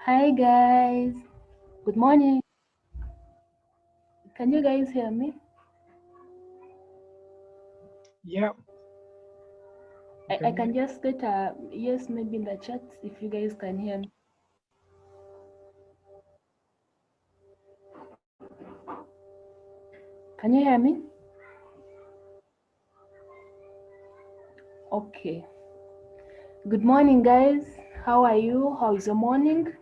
Hi guys, good morning. Can you guys hear me? Yeah, you I can can hear. just get a yes maybe in the chat if you guys can hear me. Can you hear me? Okay. Good morning guys. How are you? How is your morning?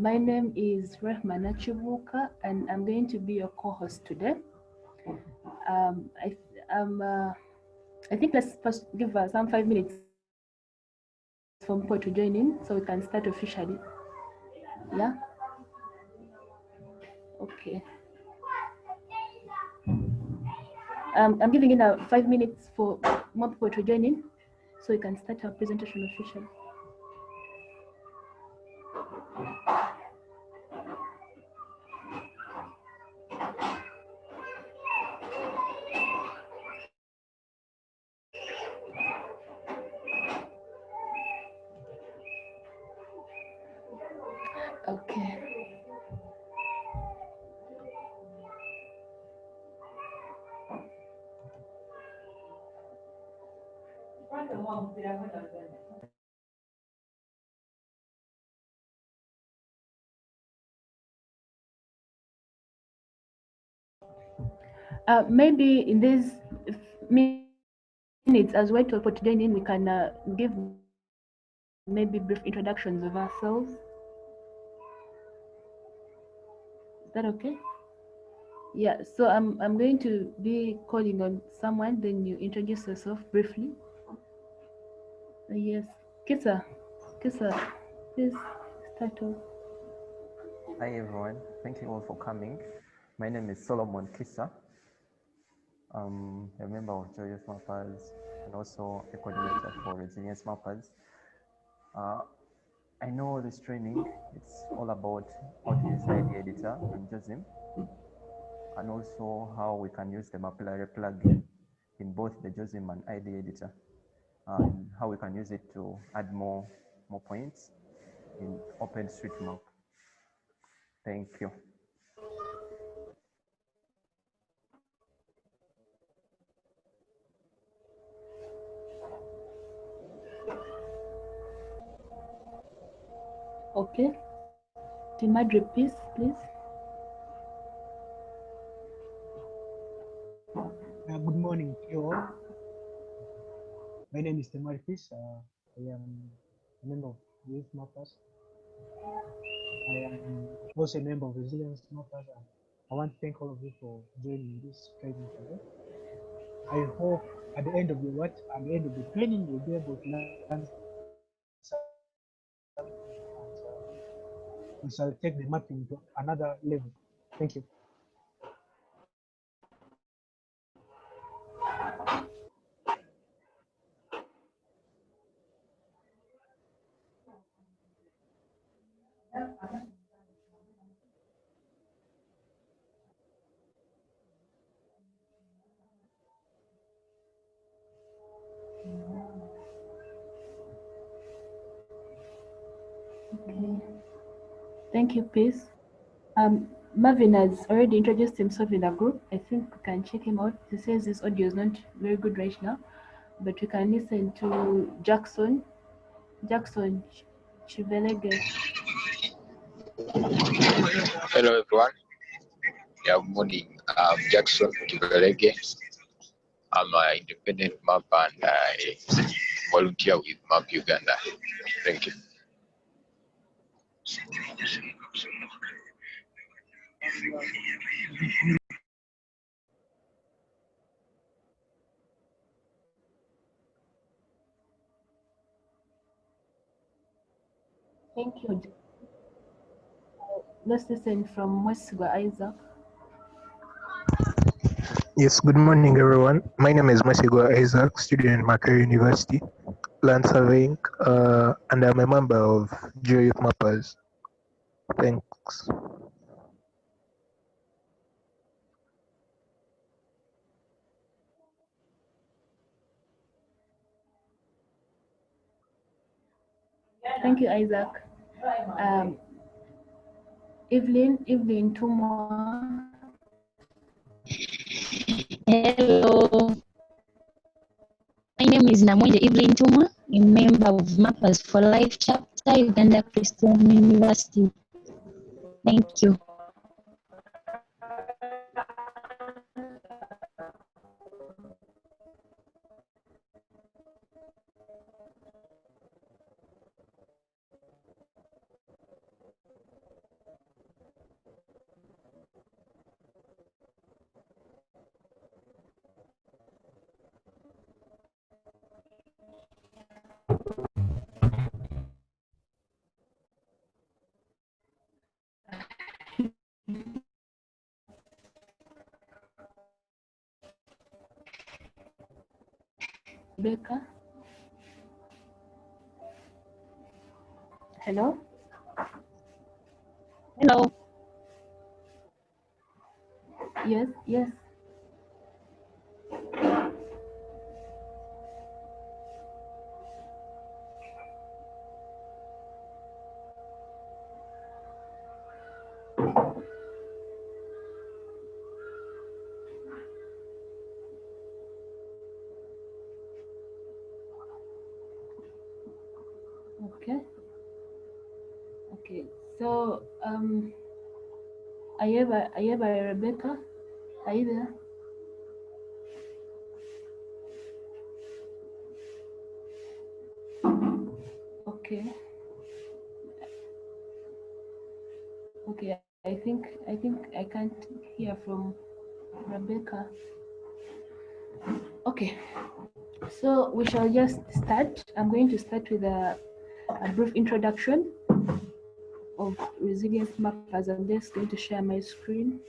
My name is Rehmana Chibuka and I'm going to be your co-host today. Um, I, um, uh, I think let's first give some 5 minutes for people to join in so we can start officially. Yeah? Okay. I'm giving in 5 minutes for more people to join in so we can start our presentation officially. Okay. Maybe in these minutes, as we wait for to join in, we can give maybe brief introductions of ourselves. Is that okay? Yeah. So I'm going to be calling on someone. Then you introduce yourself briefly. Yes, Kisa, please start off. Hi everyone, thank you all for coming. My name is Solomon Kisa. I'm a member of Joyous Mappers and also a coordinator for Resilience Mappers. Uh, I know this training, it's all about how to use ID Editor in JOSM and also how we can use the Mapillary plugin in both the JOSM and ID Editor and how we can use it to add more points in OpenStreetMap. Thank you. Okay. Timadri, please. Good morning to you all. My name is Temarfis. I am a member of Youth Mappers. I am also a member of Resilience Mappers. And I want to thank all of you for joining this training today. I hope at the end of the training, you'll be able to learn something, and we shall take the mapping to another level. Thank you. Okay. Thank you, Peace. Marvin has already introduced himself in the group. I think we can check him out. He says his audio is not very good right now, but we can listen to Jackson. Jackson Chivelege. Hello everyone. Yeah, good morning. I'm Jackson Kiberege. I'm an independent map and I volunteer with Map Uganda. Thank you. Thank you. Let's listen from Mwesigwa Isaac. Yes, good morning, everyone. My name is Masigo Isaac, student at Macquarie University, land surveying, and I'm a member of Youth Mappers. Thanks. Thank you, Isaac. Evelyn Tumwa. Hello. My name is Namwende Evelyn Tumwa, a member of Mappers for Life Chapter, Uganda Christian University. Thank you. Becca. Hello? Hello. Yes, yes. Okay. Okay. So, Ayeba Rebecca, are you there? Okay. Okay. I can't hear from Rebecca. Okay. So we shall just start. I'm going to start with a brief introduction of resilience mappers. I'm just going to share my screen.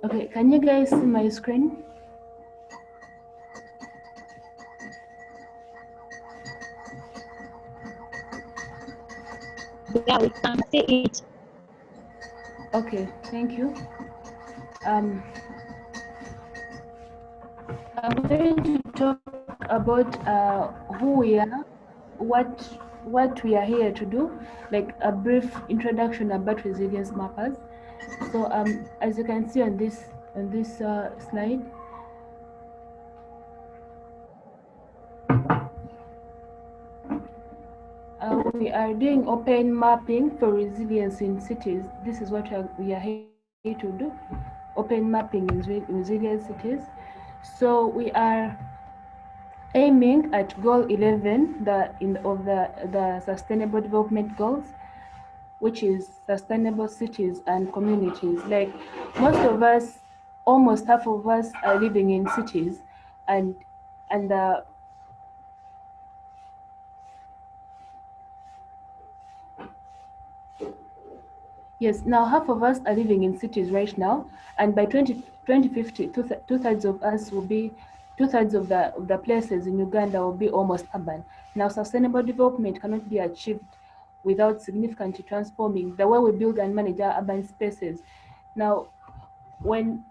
Okay, can you guys see my screen? Yeah, we can see it. Okay, thank you. I'm going to talk about who we are, what we are here to do, like a brief introduction about resilience mappers. So as you can see on this slide, we are doing open mapping for resilience in cities. This is what we are here to do, open mapping in resilient cities. So we are aiming at goal 11 of the sustainable development goals, which is sustainable cities and communities. Like most of us, almost half of us are living in cities, and the yes, now half of us are living in cities right now, and by 2050, two-thirds of us will be, two-thirds of the places in Uganda will be almost urban. Now, sustainable development cannot be achieved without significantly transforming the way we build and manage our urban spaces. Now, when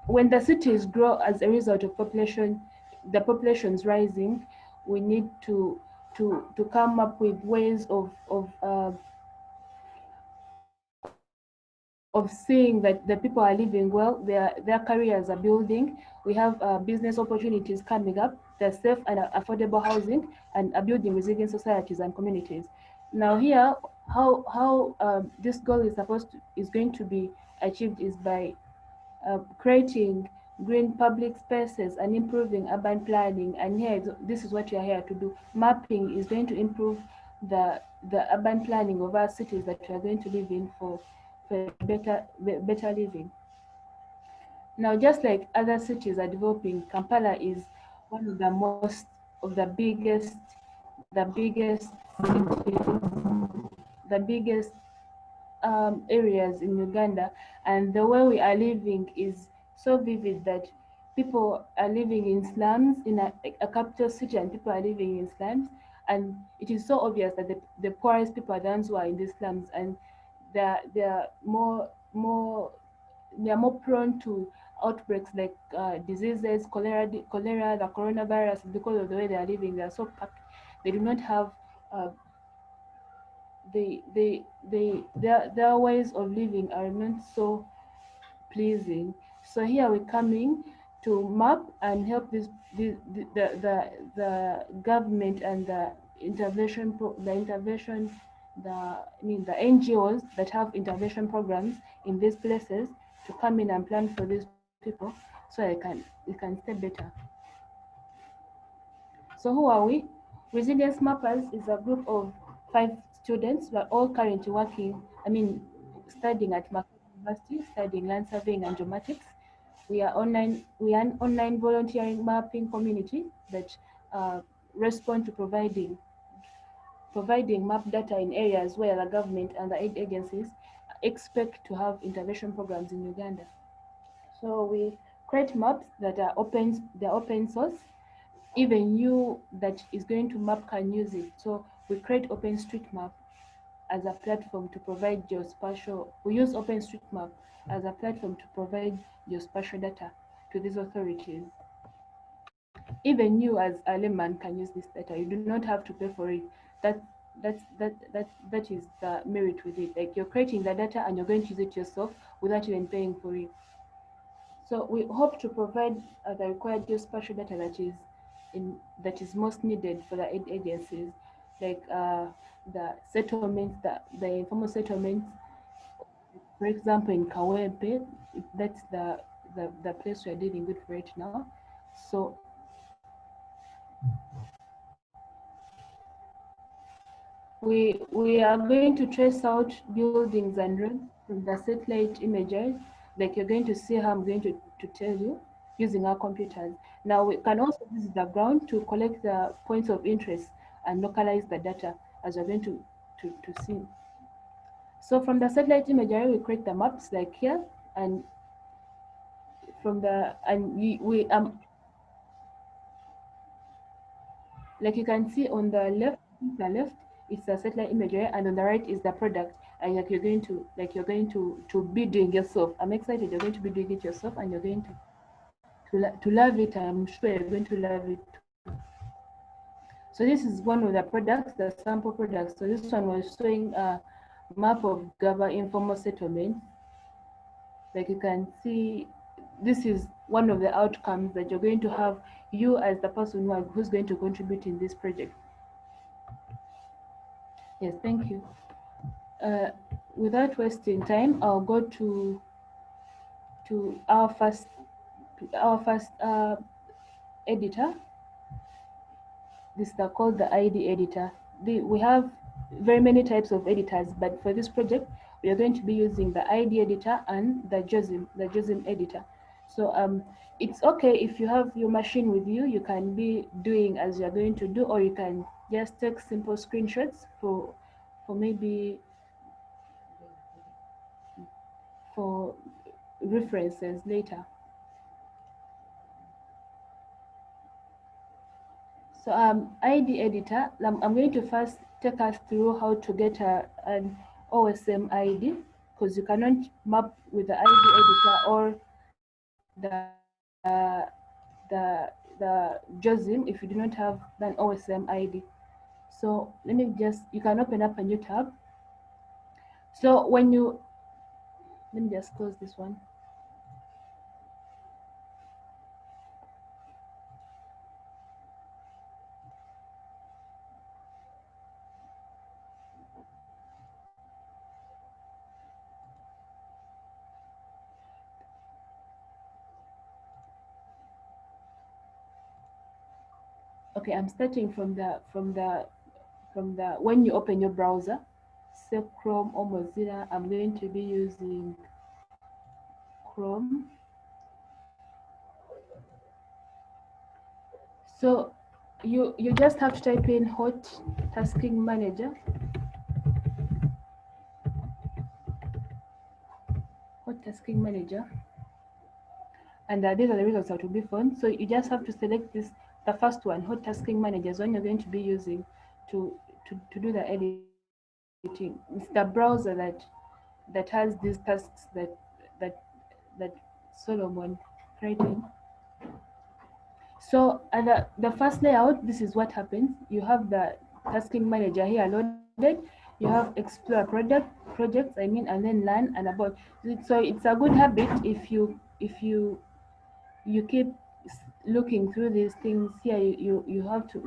the cities grow as a result of the population's rising, we need to come up with ways of seeing that the people are living well, their careers are building. We have business opportunities coming up. There's safe and affordable housing, and are building resilient societies and communities. Now here, how this goal is going to be achieved is by creating green public spaces and improving urban planning. And here, this is what you are here to do. Mapping is going to improve the urban planning of our cities that we are going to live in for better living. Now, just like other cities are developing, Kampala is one of the most of the biggest cities the biggest areas in Uganda, and the way we are living is so vivid that people are living in slums in a capital city, and people are living in slums, and it is so obvious that the poorest people are the ones who are in these slums, and they're more prone to outbreaks like diseases, cholera, the coronavirus, because of the way they are living. They are so packed. They do not have uh, their ways of living are not so pleasing. So here we're coming to map and help the government and the the NGOs that have intervention programs in these places to come in and plan for these people so they can stay better. So who are we? Resilience Mappers is a group of 5 students. We're all currently studying at Macquarie University, studying land surveying and geomatics. We are an online volunteering mapping community that respond to providing map data in areas where the government and the aid agencies expect to have intervention programs in Uganda. So we create maps that are open source. Even you that is going to map can use it. So we create OpenStreetMap as a platform to provide geospatial. We use OpenStreetMap as a platform to provide geospatial data to these authorities. Even you as a layman can use this data. You do not have to pay for it. That that is the merit with it. Like you're creating the data and you're going to use it yourself without even paying for it. So we hope to provide the required geospatial data that is most needed for the aid agencies, like the settlements, the informal settlements. For example, in Kawempe, that's the place we are dealing with right now. So we are going to trace out buildings and roads from the satellite images, like you're going to see how I'm going to tell you using our computers. Now we can also visit the ground to collect the points of interest and localize the data as we're going to see. So from the satellite imagery, we create the maps like here, and from the and we like you can see on the left it's the satellite imagery, and on the right is the product. And like you're going to be doing yourself. I'm excited. You're going to be doing it yourself, and you're going to love it. I'm sure you're going to love it too. So this is one of the products, the sample products. So this one was showing a map of Gaba informal settlement. Like you can see, this is one of the outcomes that you're going to have, you as the person who's going to contribute in this project. Yes, thank you. Without wasting time, I'll go to our first editor. This is called the ID editor. We have very many types of editors, but for this project, we are going to be using the ID editor and the JOSM editor. So it's okay if you have your machine with you, you can be doing as you're going to do, or you can just take simple screenshots for maybe for references later. So ID editor, I'm going to first take us through how to get an OSM ID, because you cannot map with the ID editor or the JOSM if you do not have an OSM ID. So you can open up a new tab. So let me just close this one. Okay, I'm starting from the when you open your browser, say Chrome or Mozilla. I'm going to be using Chrome. So you just have to type in hot tasking manager. hot tasking manager, and these are the results that will be found. So you just have to select this, the first one, hot tasking manager, is one you're going to be using to do the editing. It's the browser that has these tasks that Solomon created. So at the first layout, this is what happens. You have the tasking manager here loaded. You have explore projects, and then learn and about. So it's a good habit if you keep looking through these things here. You have to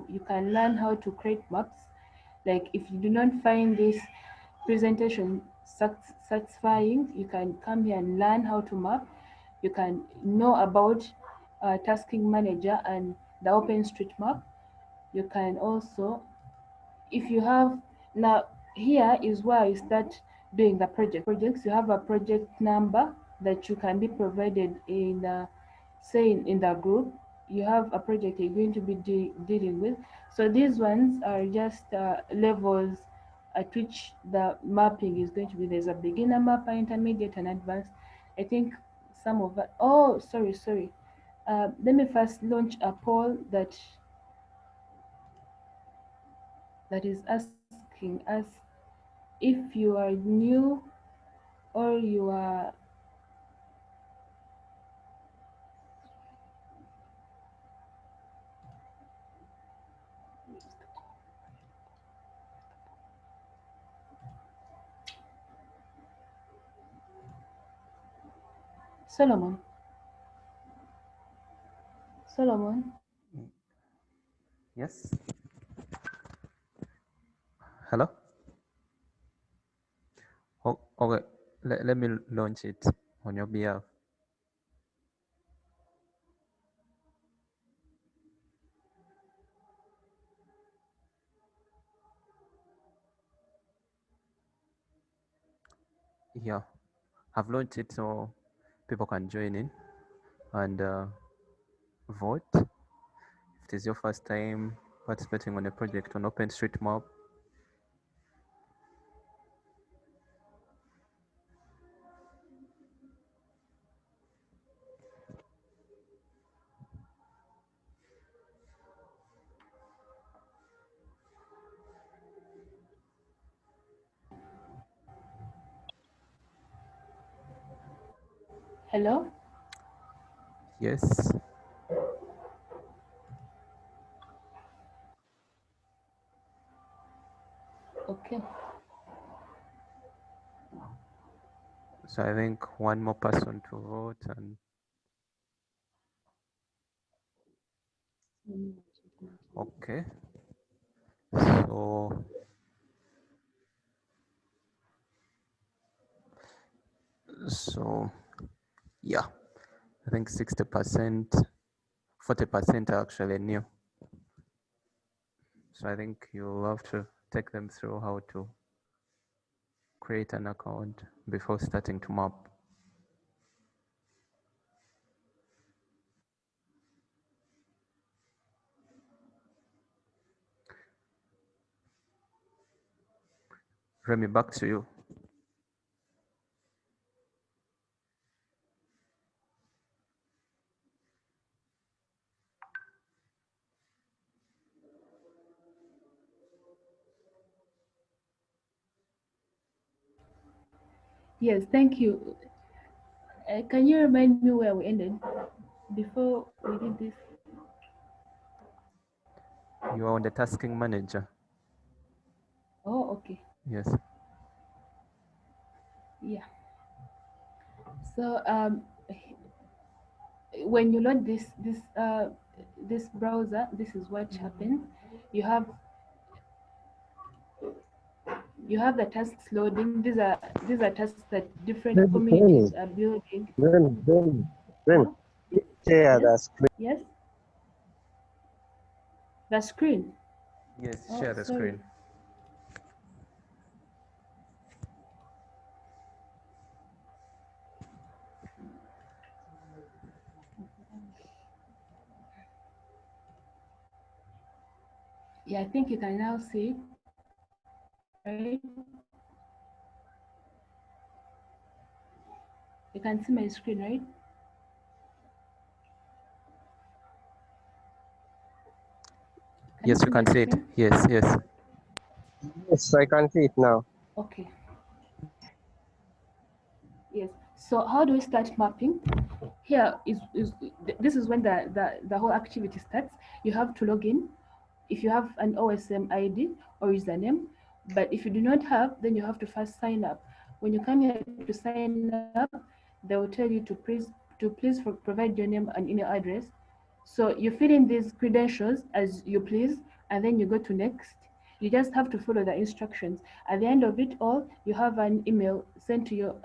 you can learn how to create maps. Like if you do not find this presentation satisfying, you can come here and learn how to map. You can know about tasking manager and the OpenStreetMap. You can also, if you have, now here is where you start doing the projects. You have a project number that you can be provided in say in the group. You have a project you're going to be dealing with. So these ones are just levels at which the mapping is going to be. There's a beginner map, intermediate, and advanced. I think some of that. Oh, sorry. Let me first launch a poll that is asking us if you are new or you are Solomon. Solomon. Yes. Hello. Oh, okay. Let me launch it on your behalf. Yeah, I've launched it so people can join in and vote. If it is your first time participating on a project on OpenStreetMap, Hello. yes. Okay. So I think one more person to vote and okay. So yeah, I think 60%, 40% are actually new. So I think you'll have to take them through how to create an account before starting to map. Remy, back to you. Yes, thank you. Can you remind me where we ended before we did this? You are on the tasking manager. Oh, okay. Yes. Yeah. So when you load this browser, this is what happens. You have the tasks loading. These are tasks that different communities Remy, are building. Remy, Huh? share Yes. the screen. Yes. The screen. Yes, Oh, share the sorry. screen. Yeah, I think you can now see, right? You can see my screen, right? Yes, you see my can see it. screen? Yes, yes. Yes, I can see it now. Okay. Yes. So how do we start mapping? Here this is when the whole activity starts. You have to log in if you have an OSM ID or username. But if you do not have, then you have to first sign up. When you come here to sign up, they will tell you to please provide your name and email address. So you fill in these credentials as you please, and then you go to next. You just have to follow the instructions. At the end of it all, you have an email sent to your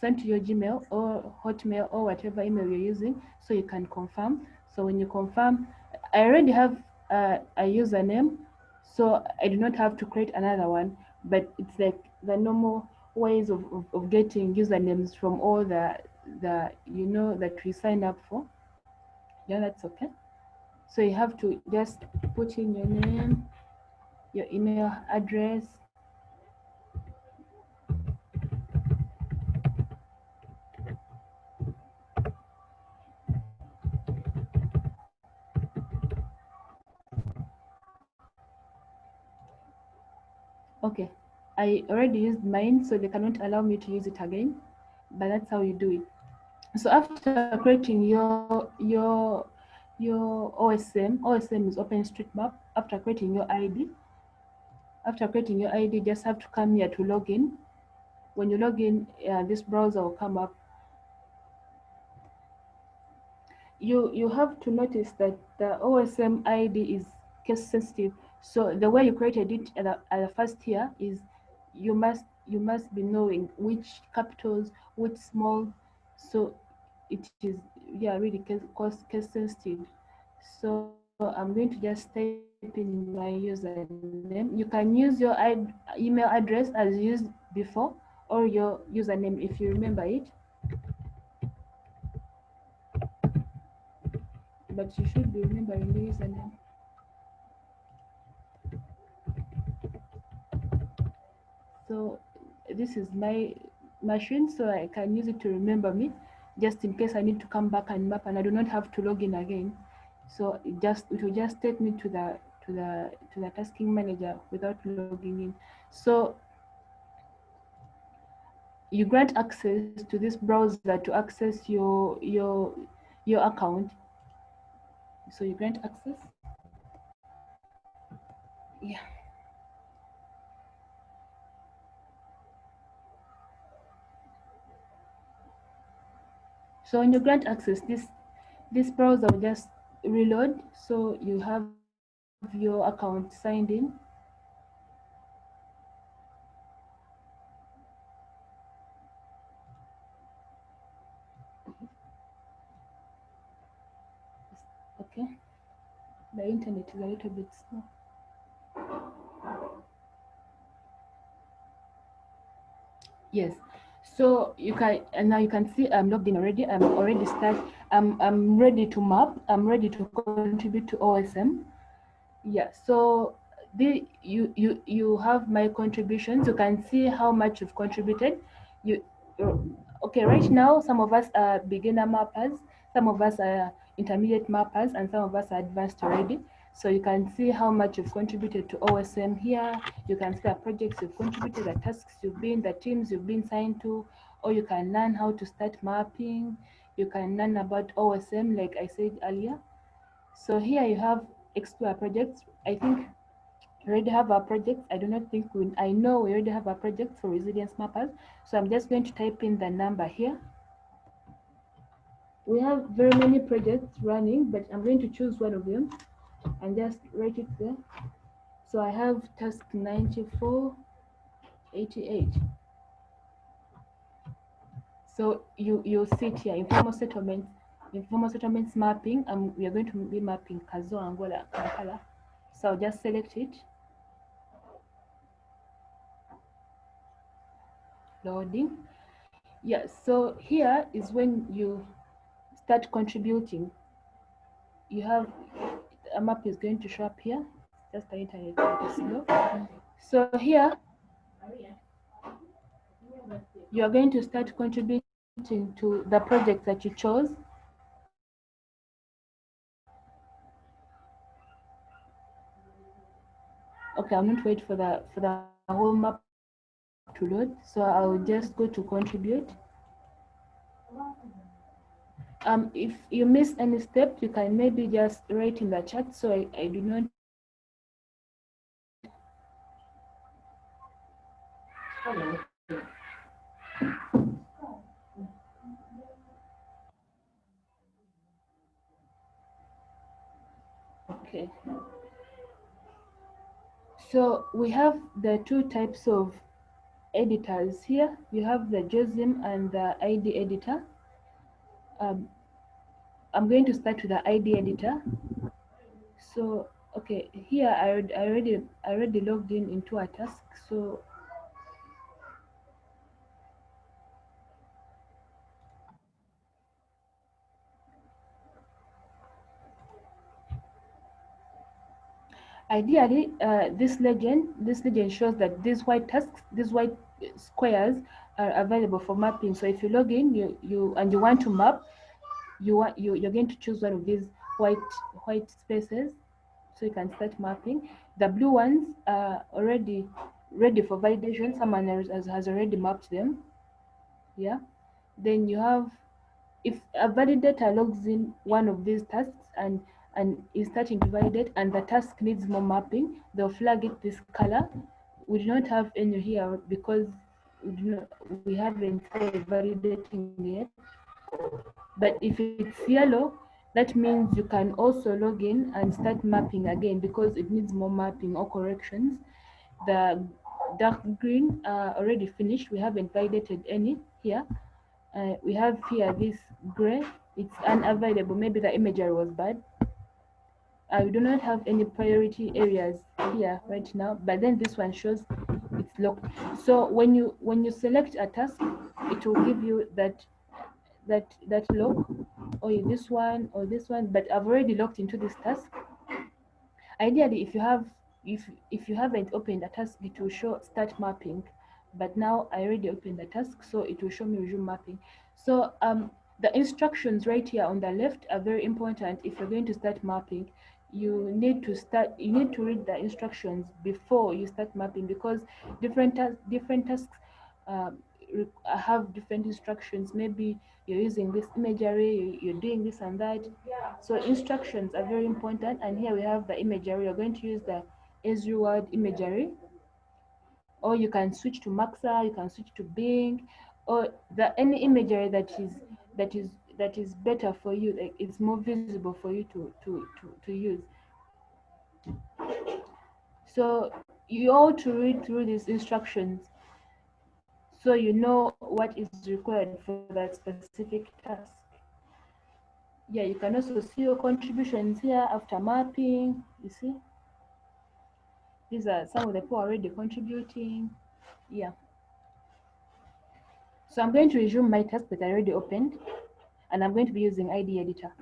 sent to your Gmail or Hotmail or whatever email you're using, so you can confirm. So when you confirm, I already have a username, so I do not have to create another one. But it's like the normal ways of getting usernames from all the that we sign up for. Yeah, that's okay. So you have to just put in your name, your email address. Okay, I already used mine, so they cannot allow me to use it again. But that's how you do it. So after creating your OSM is OpenStreetMap. After creating your ID, just have to come here to log in. When you log in, this browser will come up. You have to notice that the OSM ID is case sensitive. So the way you created it at the first here is you must be knowing which capitals, which small. So it is, yeah, really case sensitive. So I'm going to just type in my username. You can use your email address as used before, or your username if you remember it. But you should be remembering the username. So this is my machine, so I can use it to remember me, just in case I need to come back and map and I do not have to log in again. So it will just take me to the tasking manager without logging in. So you grant access to this browser to access your account. So you grant access. Yeah. So when you grant access, this browser will just reload. So you have your account signed in. Okay. The internet is a little bit slow. Yes. So you can, and now you can see I'm logged in already. I'm already start. I'm ready to map. I'm ready to contribute to OSM. Yeah. So you have my contributions. You can see how much you've contributed. You okay? Right now, some of us are beginner mappers. Some of us are intermediate mappers, and some of us are advanced already. So you can see how much you've contributed to OSM here. You can see the projects you've contributed, the tasks you've been, the teams you've been signed to, or you can learn how to start mapping. You can learn about OSM, like I said earlier. So here you have explore projects. I think we already have our projects. I do not think I know we already have our projects for resilience mappers. So I'm just going to type in the number here. We have very many projects running, but I'm going to choose one of them and just write it there. So I have task 9488. So you'll see it here, informal settlements mapping. We are going to be mapping Kazo, Angola, Kampala. So I'll just select it. Loading. Yes, so here is when you start contributing. You have a map is going to show up here. Just the internet is slow. So here you are going to start contributing to the project that you chose. Okay, I'm not wait for the whole map to load, so I'll just go to contribute. If you miss any step, you can maybe just write in the chat so I do not. Okay. So we have the two types of editors here. You have the JOSM and the ID editor. I'm going to start with the ID editor. So okay, here I already logged in into a task. So ideally, this legend shows that these white tasks, these white squares are available for mapping. So if you log in, you want to map, you're going to choose one of these white spaces, so you can start mapping. The blue ones are already ready for validation. Someone has already mapped them. Yeah. Then you have, if a validator logs in one of these tasks and is starting to validate and the task needs more mapping, they'll flag it this color. We do not have any here because we haven't started validating yet. But if it's yellow, that means you can also log in and start mapping again because it needs more mapping or corrections. The dark green already finished. We haven't validated any here. We have here this gray. It's unavailable. Maybe the imagery was bad. We do not have any priority areas here right now, but then this one shows it's locked. So when you select a task, it will give you that lock, or this one or this one. But I've already logged into this task. Ideally, if you haven't opened a task, it will show start mapping. But now I already opened the task, so it will show me resume mapping. So the instructions right here on the left are very important. If you're going to start mapping, you need to read the instructions before you start mapping, because different tasks have different instructions. Maybe you're using this imagery, you're doing this and that. So instructions are very important. And here we have the imagery. You're going to use the Esri word imagery, or you can switch to Maxa, you can switch to Bing, or any imagery that is better for you, like it's more visible for you to use. So you ought to read through these instructions so you know what is required for that specific task. Yeah, you can also see your contributions here after mapping. You see, these are some of the people already contributing. Yeah. So I'm going to resume my task that I already opened, and I'm going to be using ID editor.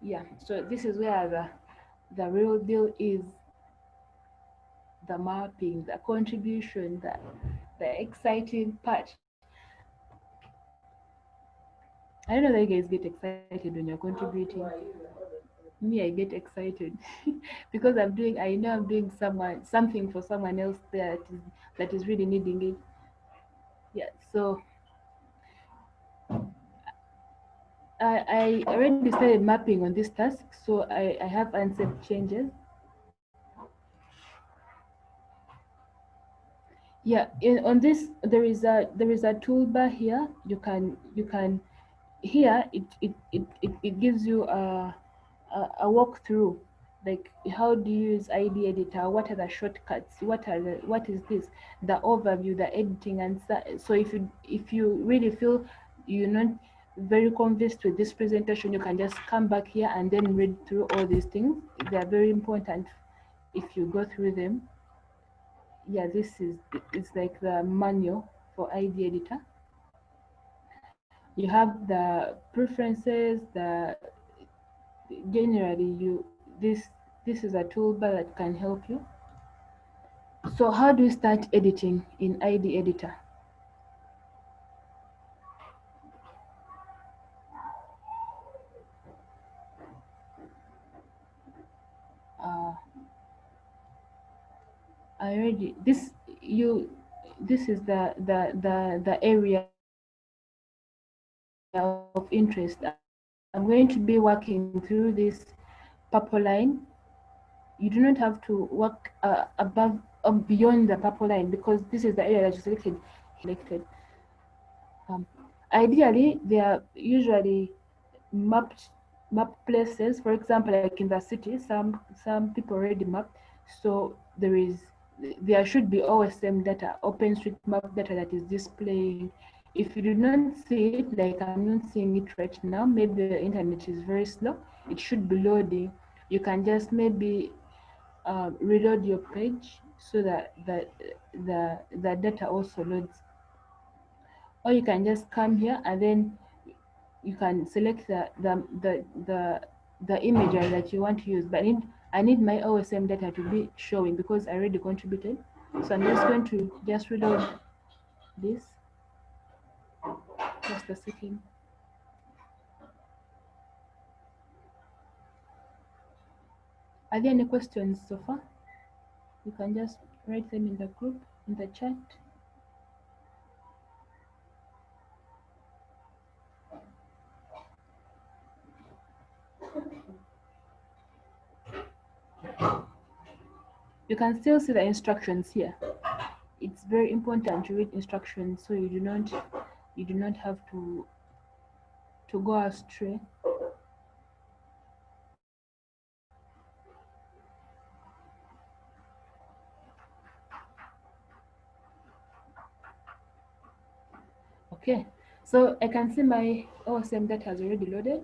Yeah, so this is where the real deal is, the mapping, the contribution, the exciting part. I don't know that you guys get excited when you're contributing. Me, I get excited because I know I'm doing something for someone else there that is really needing it. Yeah, so I already started mapping on this task, so I have unset changes. Yeah, on this there is a toolbar here. You can here it gives you a walkthrough, like how do you use ID editor, what are the shortcuts, what is this, the overview, the editing, and so if you really feel you're not very convinced with this presentation, you can just come back here and then read through all these things. They are very important if you go through them. Yeah, this is it's like the manual for ID editor. You have the preferences, the generally this This is a toolbar that can help you. So how do you start editing in ID Editor? I already this is the area of interest. I'm going to be working through this purple line. You do not have to work above beyond the purple line because this is the area that you selected. Ideally, they are usually mapped places. For example, like in the city, some people already mapped. So there should be OSM data, OpenStreetMap data that is displaying. If you do not see it, like I'm not seeing it right now, maybe the internet is very slow. It should be loading. You can just maybe reload your page so that the data also loads. Or you can just come here and then you can select the imagery that you want to use. But I need my OSM data to be showing because I already contributed. So I'm just going to just reload this. Just a second. Are there any questions so far? You can just write them in the group, in the chat. You can still see the instructions here. It's very important to read instructions so you do not have to go astray. Okay, so I can see my OSM data has already loaded.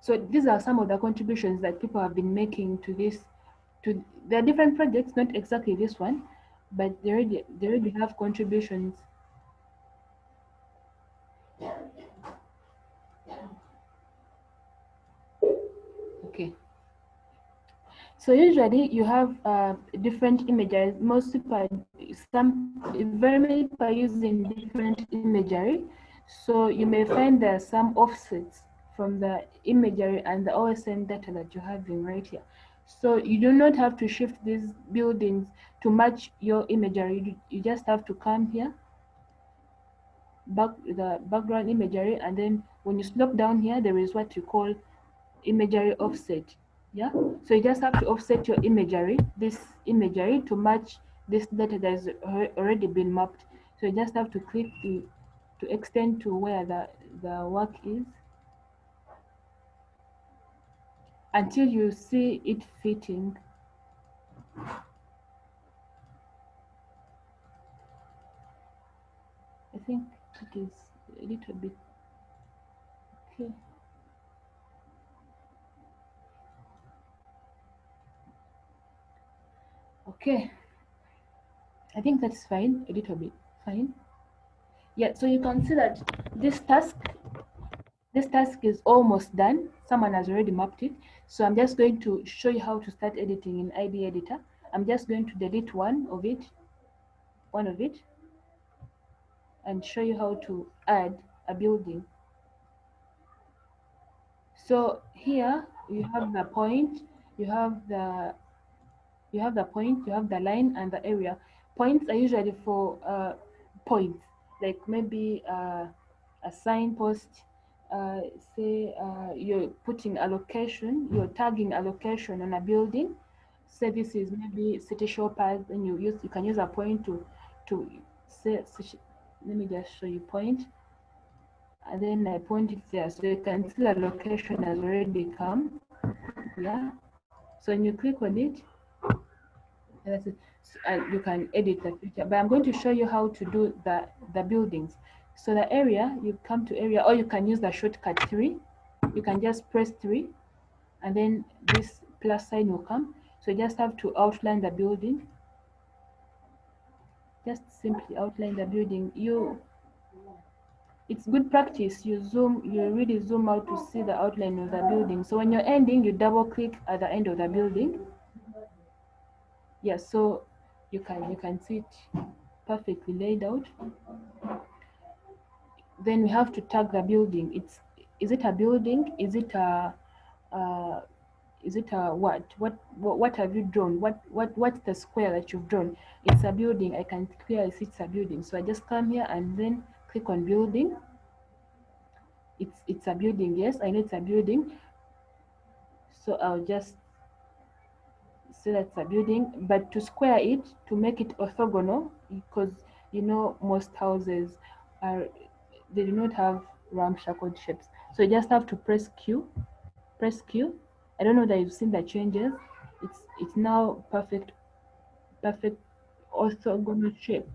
So these are some of the contributions that people have been making to this. There are different projects, not exactly this one, but they already have contributions. Okay. So usually you have different images. Most people, very many people are using different imagery. So you may find there are some offsets from the imagery and the OSM data that you're having right here. So you do not have to shift these buildings to match your imagery. You just have to come here, the background imagery, and then when you slope down here, there is what you call imagery offset. Yeah, so you just have to offset your imagery, this imagery, to match this data that has already been mapped. So you just have to click to extend to where the work is until you see it fitting. I think it is a little bit okay. Okay, I think that's fine, a little bit fine. Yeah, so you can see that this task is almost done. Someone has already mapped it. So I'm just going to show you how to start editing in ID Editor. I'm just going to delete one of it, and show you how to add a building. So here you have the point, you have the point, you have the line and the area. Points are usually for points, like maybe a signpost. Say you're putting a location, you're tagging a location on a building. Say this is maybe city shoppers, and you can use a point to say. Let me just show you point, and then I point it there, so you can see the location has already come. Yeah. So when you click on it, that's it. And you can edit the picture. But I'm going to show you how to do the buildings. So the area, you come to area, or you can use the shortcut 3. You can just press 3, and then this plus sign will come. So you just have to outline the building. Just simply outline the building. it's good practice. You really zoom out to see the outline of the building. So when you're ending, you double click at the end of the building. Yeah, so you can see it perfectly laid out. Then we have to tag the building. Is it a building? Uh, is it a what have you drawn? What's the square that you've drawn? It's a building. I can clearly see it's a building. So I just come here and then click on building. It's a building. Yes, I know it's a building. So I'll just say that's a building. But to square it, to make it orthogonal, because you know most houses are they do not have ramshackle shapes. So you just have to press Q. Press Q. I don't know that you've seen the changes. It's now perfect orthogonal shape.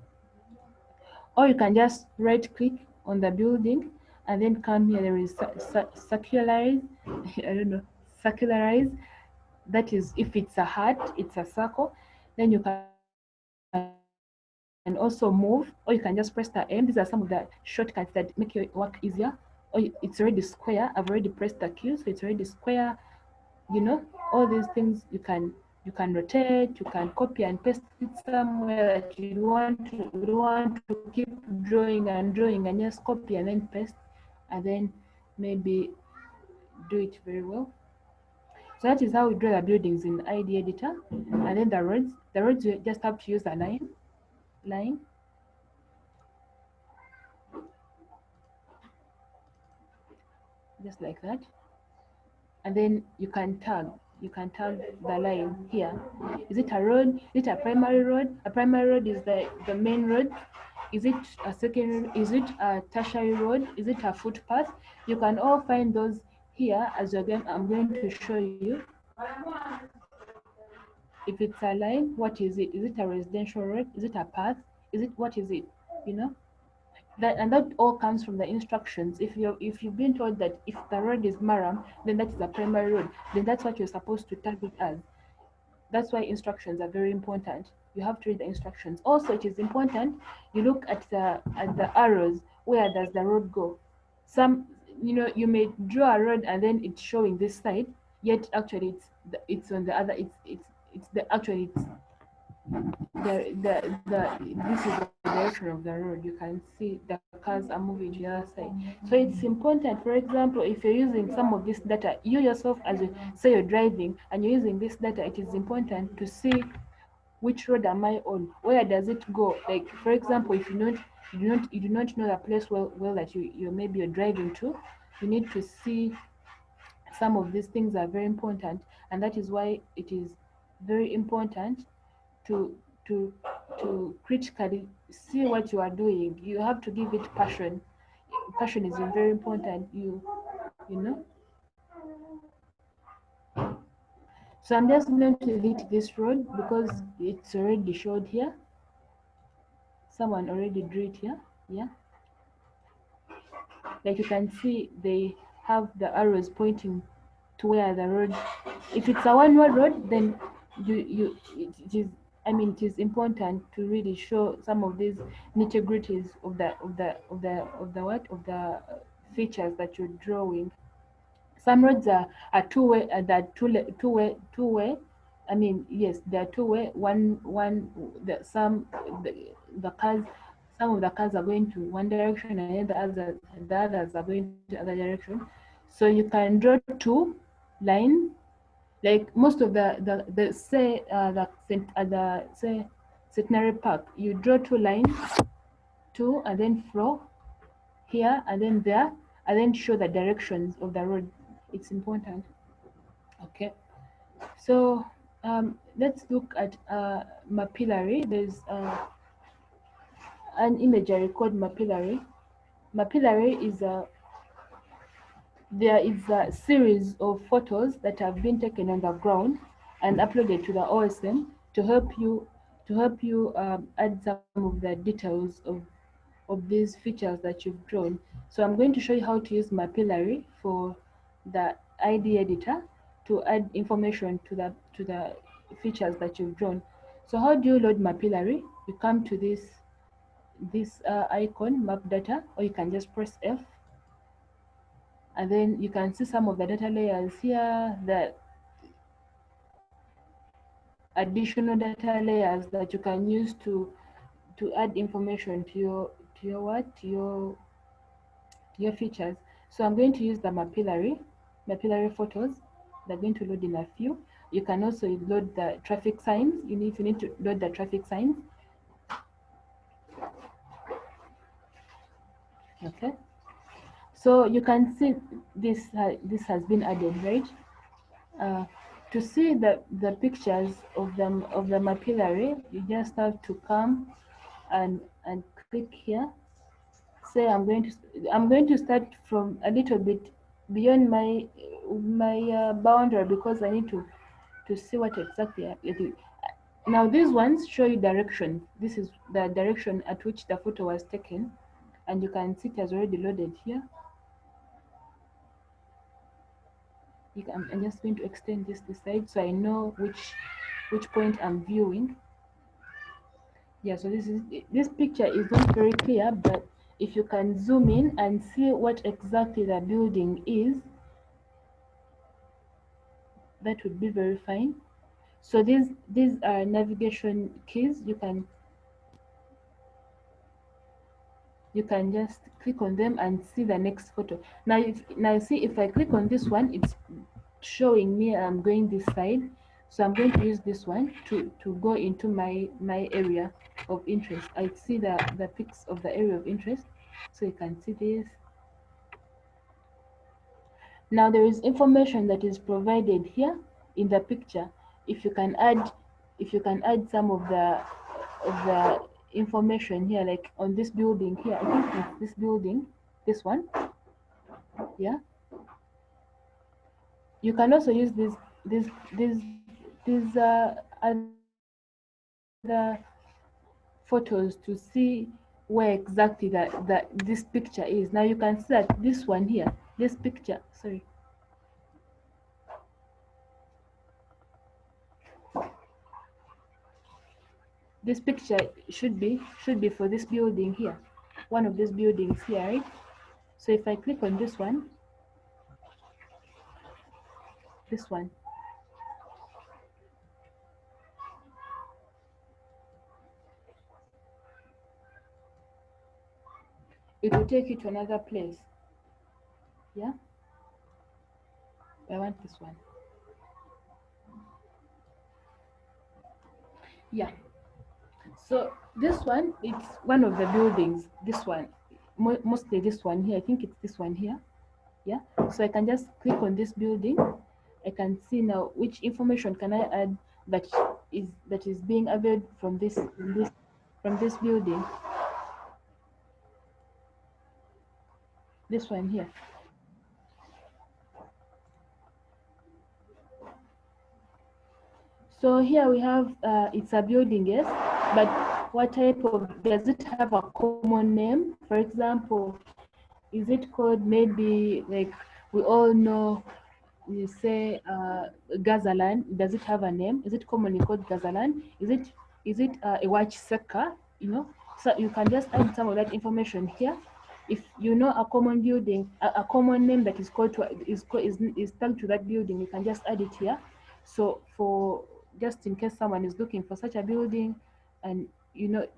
Or you can just right click on the building and then come here. There is circularize. I don't know, circularize. That is if it's a heart, it's a circle. Then you can also move, or you can just press the M. These are some of the shortcuts that make your work easier. Or it's already square. I've already pressed the Q, so it's already square. All these things you can rotate, you can copy and paste it somewhere that you don't want to keep drawing and just copy and then paste, and then maybe do it very well. So that is how we draw the buildings in ID Editor. And then the roads you just have to use a line, just like that. And then you can tag the line here. Is it a road? Is it a primary road? A primary road is the main road. Is it a second? Is it a tertiary road? Is it a footpath? You can all find those here as I'm going to show you. If it's a line, what is it? Is it a residential road? Is it a path? What is it? You know? That all comes from the instructions. If you've been told that if the road is Maram, then that is a primary road, then that's what you're supposed to tag it as. That's why instructions are very important. You have to read the instructions. Also, it is important you look at the arrows. Where does the road go? Some, you may draw a road and then it's showing this side, yet actually it's on the other. It's the actually it's the this is the direction of the road. You can see the cars are moving to the other side. So it's important. For example, if you're using some of this data, you yourself, as you say you're driving and you're using this data, it is important to see which road am I on, where does it go. Like, for example, if you do not know the place well that you maybe you're driving to, you need to see some of these things are very important, and that is why it is very important to to critically see what you are doing. You have to give it passion. Passion is very important. You know. So I'm just going to hit this road because it's already showed here. Someone already drew it here. Yeah. Like you can see, they have the arrows pointing to where the road. If it's a one-way road, then it is important to really show some of these nitty-gritties of the features that you're drawing. Some roads are two-way, that two-way. I mean, yes, they're two-way. The cars, some of the cars are going to one direction, and the others are going to other direction. So you can draw two lines. Like most of the say the say Centenary Park, you draw two lines, two and then four here and then there, and then show the directions of the road. It's important. Okay, so let's look at Mapillary. There's an imagery called Mapillary. Mapillary is there is a series of photos that have been taken on the ground and uploaded to the OSM to help you add some of the details of these features that you've drawn. So I'm going to show you how to use Mapillary for the ID editor to add information to the features that you've drawn. So how do you load Mapillary? You come to this this icon, map data, or you can just press F, and then you can see some of the data layers here, the additional data layers that you can use to add information to your features. So I'm going to use the mapillary photos. They're going to load in a few. You can also load the traffic signs. If you need to load the traffic signs. Okay. So you can see this has been added, right? To see the pictures of the mapillary, you just have to come and click here. Say I'm going to start from a little bit beyond my boundary, because I need to see what exactly it is. Now these ones show you direction. This is the direction at which the photo was taken, and you can see it has already loaded here. I'm just going to extend this side so I know which point I'm viewing. Yeah, so this picture is not very clear, but if you can zoom in and see what exactly the building is, that would be very fine. So these are navigation keys. You can just click on them and see the next photo. Now see, if I click on this one, it's showing me I'm going this side. So I'm going to use this one to go into my area of interest. I see the pics of the area of interest. So you can see this. Now there is information that is provided here in the picture. If you can add some of the information here, like on this building here, I think it's this building, this one. Yeah. You can also use these other photos to see where exactly this picture is. Now you can see that this one here, this picture, sorry. This picture should be for this building here, one of these buildings here, right? So if I click on this one, it will take you to another place. Yeah, I want this one. Yeah, so this one, it's one of the buildings. This one, mostly this one here, I think it's this one here. Yeah, so I can just click on this building. I can see now which information can I add that is being availed from this building. This one here. So here we have, it's a building, yes, but what type of, does it have a common name? For example, is it called, maybe, like we all know, you say Gazalan, does it have a name? Is it commonly called Gazalan? Is it a watch Seka? So you can just add some of that information here. If you know a common building, a common name that is tagged to that building, you can just add it here. So for just in case someone is looking for such a building, and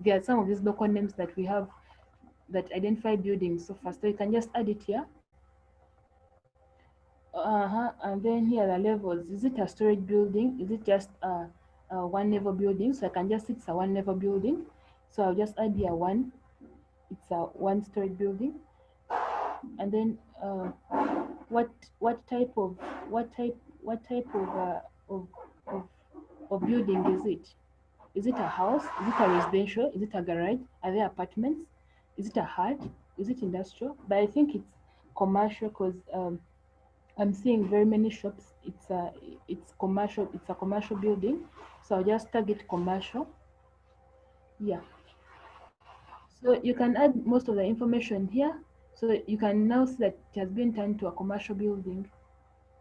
there are some of these local names that we have that identify buildings so fast, so you can just add it here. And then here are the levels. Is it a storage building? Is it just a one level building? So I can just, it's a one level building. So I'll just add here one. It's a one storage building. And then what type of building is it? Is it a house? Is it a residential? Is it a garage? Are there apartments? Is it a hut? Is it industrial? But I think it's commercial, because I'm seeing very many shops. It's commercial. It's a commercial building, so I'll just tag it commercial. Yeah. So you can add most of the information here. So you can now see that it has been turned to a commercial building.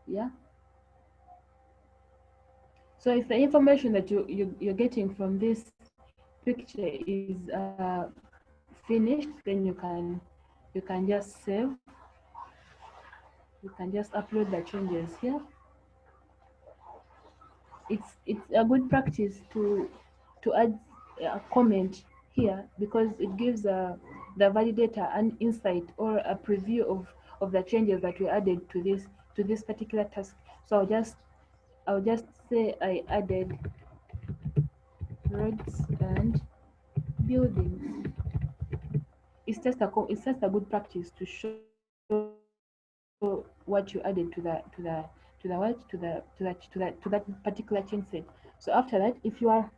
Yeah. So if the information that you're getting from this picture is finished, then you can just save. You can just upload the changes here. It's a good practice to add a comment here, because it gives the validator an insight or a preview of the changes that we added to this particular task. So I'll just say I added roads and buildings. It's just a good practice to show what you added to that particular change set. So after that, if you are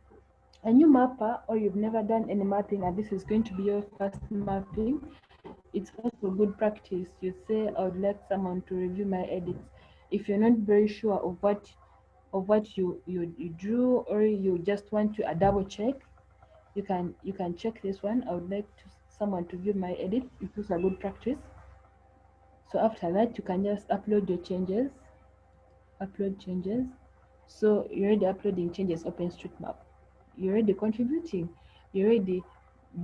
a new mapper or you've never done any mapping and this is going to be your first mapping, it's also good practice. You say, I would like someone to review my edits. If you're not very sure of what you drew, or you just want to a double check, you can check this one. I would like someone to view my edit. It's also a good practice. So after that, you can just upload your changes. Upload changes. So you're already uploading changes OpenStreetMap. You're already contributing. You're already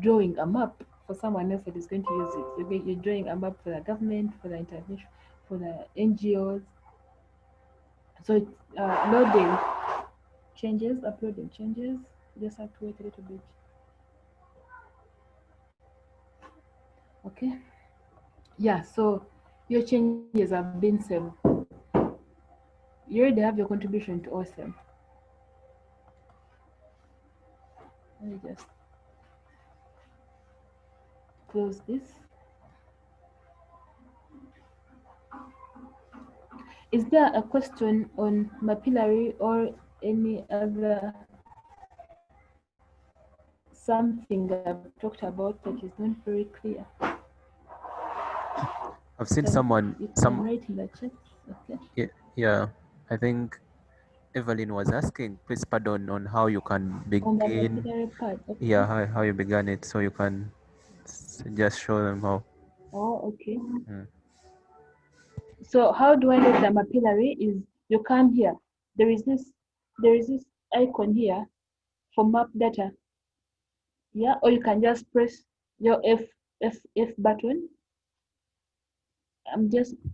drawing a map for someone else that is going to use it. You're drawing a map for the government, for the international, for the NGOs. So it's loading changes, uploading changes. You just have to wait a little bit. Okay. Yeah, so your changes have been saved. You already have your contribution to Awesome. Let me just close this. Is there a question on Mapillary or any other something I've talked about that is not very clear? I've seen You some, can write in the chat. Okay. yeah, I think Evelyn was asking, please pardon, on how you can On the begin, Mapillary part. Okay. yeah, how you began it, so you can just show them how. Oh, okay. Mm. So how do I load the Mapillary? Is you come here. There is this icon here for map data. Yeah, or you can just press your F button.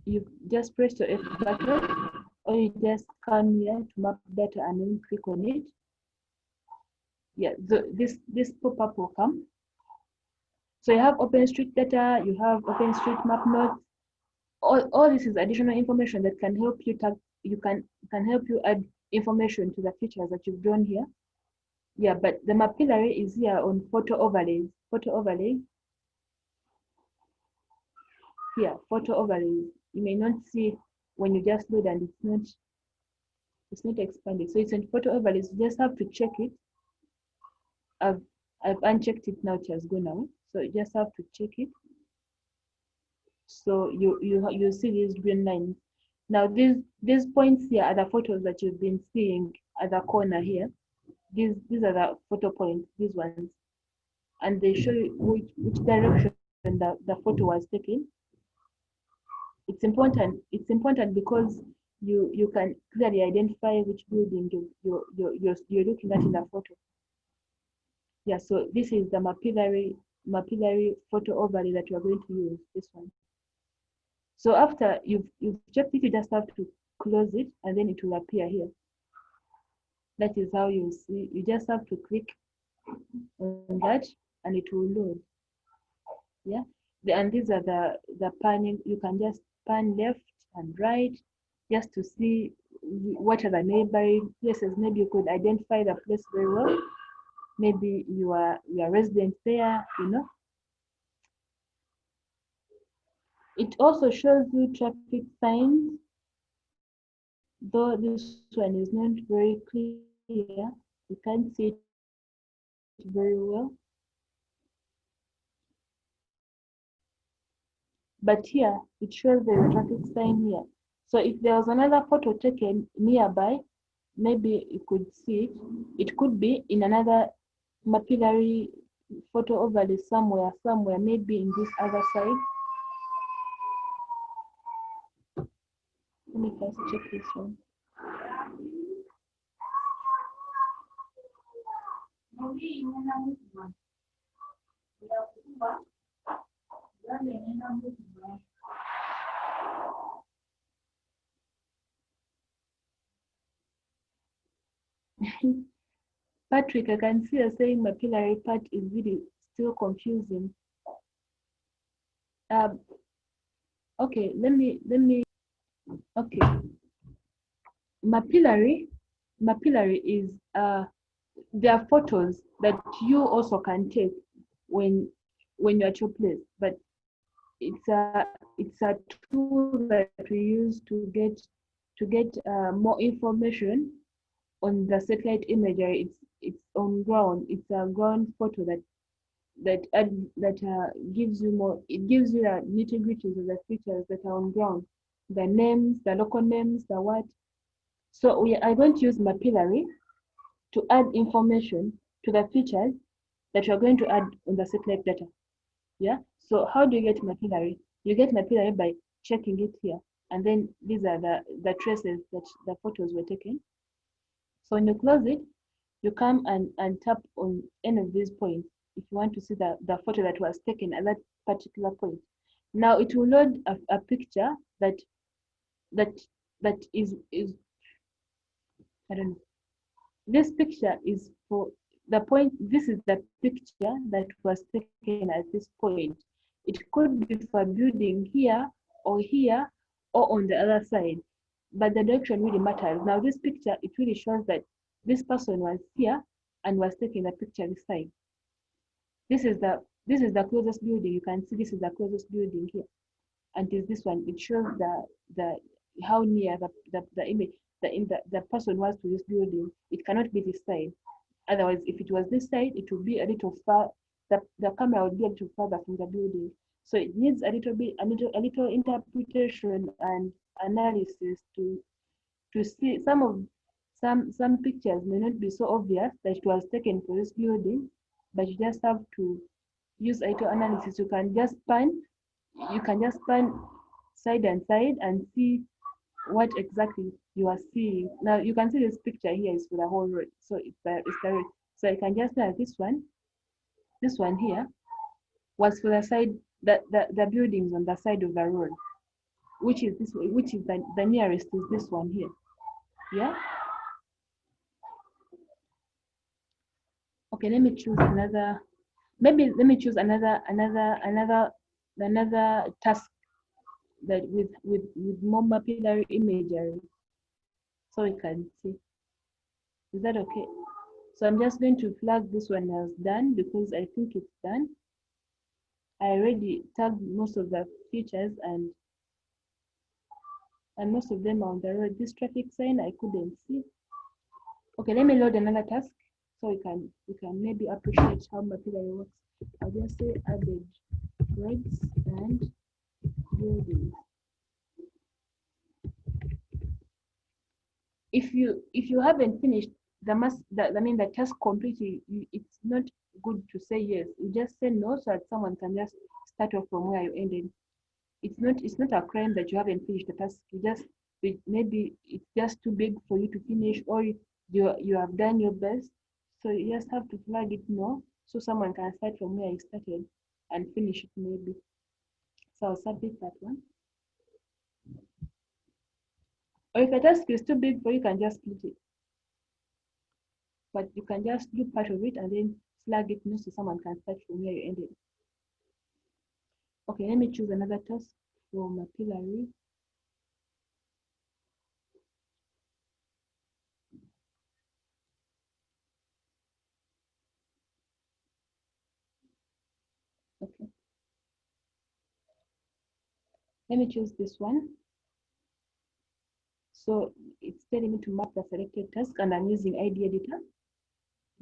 You just press your F button, or you just come here to map data and then click on it. Yeah, this pop-up will come. So you have OpenStreet data, you have OpenStreetMap notes. All this is additional information that can help you can help you add information to the features that you've drawn here. Yeah, but the Mapillary is here on photo overlays. Photo overlays. Here, photo overlays. You may not see when you just load and it's not expanded. So it's in photo overlays. You just have to check it. I've unchecked it now. It has gone away. So you just have to check it. So you see these green lines. Now these points here are the photos that you've been seeing at the corner here. These are the photo points. These ones, and they show you which direction the photo was taken. It's important because you can clearly identify which building you're looking at in the photo. Yeah, so this is the Mapillary photo overlay that you are going to use, this one. So after you've checked it, you just have to close it and then it will appear here. That is how you see. You just have to click on that and it will load. Yeah, and these are the panning. You can just pan left and right just to see what are the neighboring places. Maybe you could identify the place very well. Maybe you are resident there, you know. It also shows you traffic signs, though this one is not very clear. You can't see it very well. But here, it shows the traffic sign here. So if there was another photo taken nearby, maybe you could see it. It could be in another Mapillary photo overlay somewhere, maybe in this other side. Let me first check this one. Patrick, I can see you're saying mapillary part is really still confusing. Okay, let me, okay. Mapillary is, there are photos that you also can take when you're at your place, but it's a tool that we use to get more information on the satellite imagery. It's on ground. It's a ground photo that gives you more. It gives you the nitty-gritties of the features that are on ground, the names, the local names, the what. So we are going to use mapillary to add information to the features that you are going to add on the satellite data. Yeah. So how do you get mapillary? You get mapillary by checking it here, and then these are the traces that the photos were taken. So when you close it, you come and tap on any of these points if you want to see the photo that was taken at that particular point. Now it will load a picture that is I don't know. This picture is for the point. This is the picture that was taken at this point. It could be for building here or on the other side, but the direction really matters. Now this picture, it really shows that this person was here and was taking a picture this side. This is the closest building. You can see this is the closest building here, and is this one. It shows the how near the image the person was to this building. It cannot be this side. Otherwise, if it was this side, it would be a little far. The camera would be a little further from the building. So it needs a little interpretation and analysis to see some pictures may not be so obvious that it was taken for this building, but you just have to use a little analysis. You can just span side and side and see what exactly you are seeing. Now you can see this picture here is for the whole road, so it's the road. So I can just say this one here was for the side the buildings on the side of the road, which is this way, which is the nearest is this one here. Yeah. Okay, let me choose another. Maybe let me choose another task that with more mapillary imagery, so we can see. Is that okay? So I'm just going to flag this one as done because I think it's done. I already tagged most of the features and most of them are on the road. This traffic sign I couldn't see. Okay, let me load another task so we can maybe appreciate how mapillary works. I'll just say added roads and buildings. If you haven't finished the task completely, it's not good to say yes. You just say no so that someone can just start off from where you ended. It's not a crime that you haven't finished the task. Maybe it's just too big for you to finish, or you have done your best. So you just have to flag it no, so someone can start from where you started and finish it maybe. So I'll submit that one. Or if a task is too big for you, you can just split it. But you can just do part of it and then flag it no, so someone can start from where you ended. Okay, let me choose another task for mapillary. Okay. Let me choose this one. So it's telling me to map the selected task, and I'm using ID editor.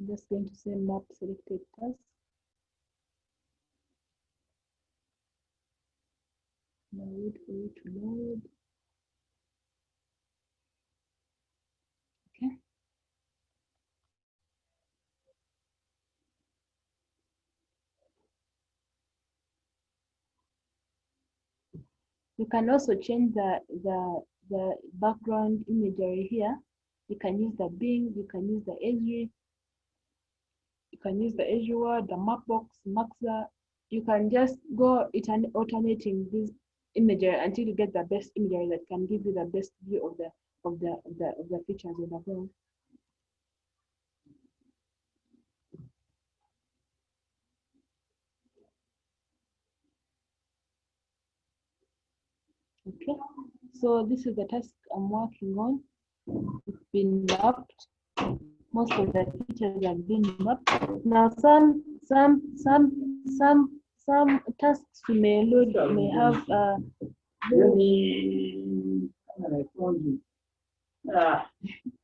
I'm just going to say map selected task. Now wait for it to load. Okay. You can also change the background imagery here. You can use the Bing, you can use the Esri, You can use the Azure, the Mapbox, Maxer. You can just go alternating this imagery until you get the best imagery that can give you the best view of the features of the world. Okay, so this is the task I'm working on. It's been mapped. Most of the features have been mapped. Now some tasks you may load may have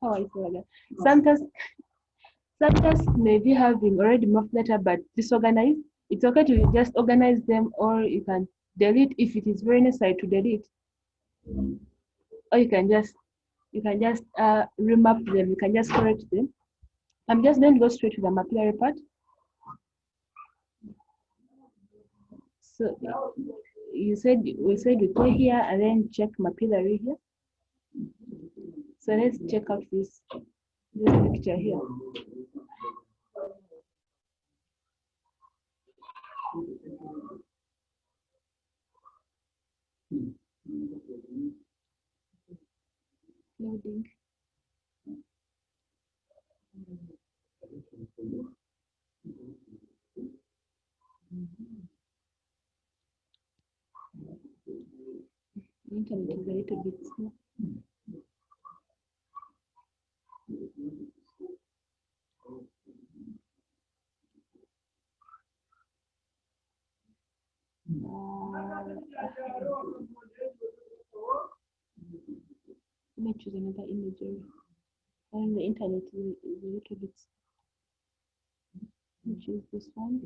how I say that. Some tasks may be having already mapped data but disorganized. It's okay to just organize them, or you can delete if it is very necessary to delete, or you can just remap them. You can just correct them. I'm just going to go straight to the Mapillary part. So we said we go here and then check Mapillary here. So let's check out this picture here. Loading. The internet is a little bit slow. Let me choose another imagery. And the internet is a little bit slow. Let me choose this one.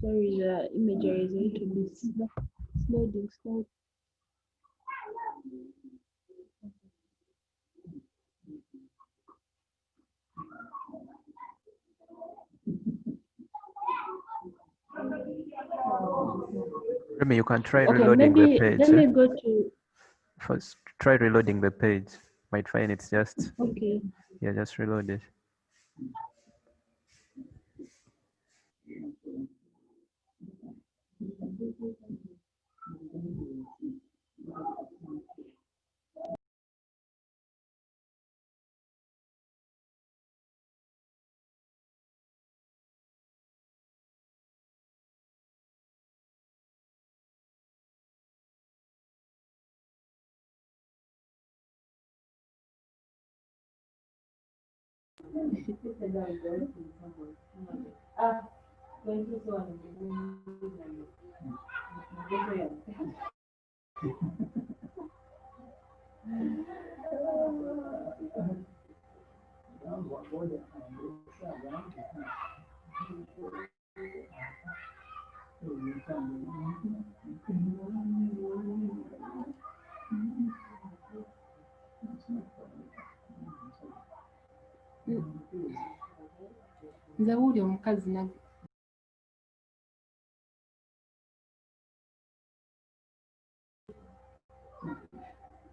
Sorry, the imagery is a little bit slow. Loading slow. Remy, you can try Okay, reloading the maybe page. let me go to. First, try reloading the page. Might find it's just. Okay. Yeah, just reload it. Nze wuuli omukazi nage.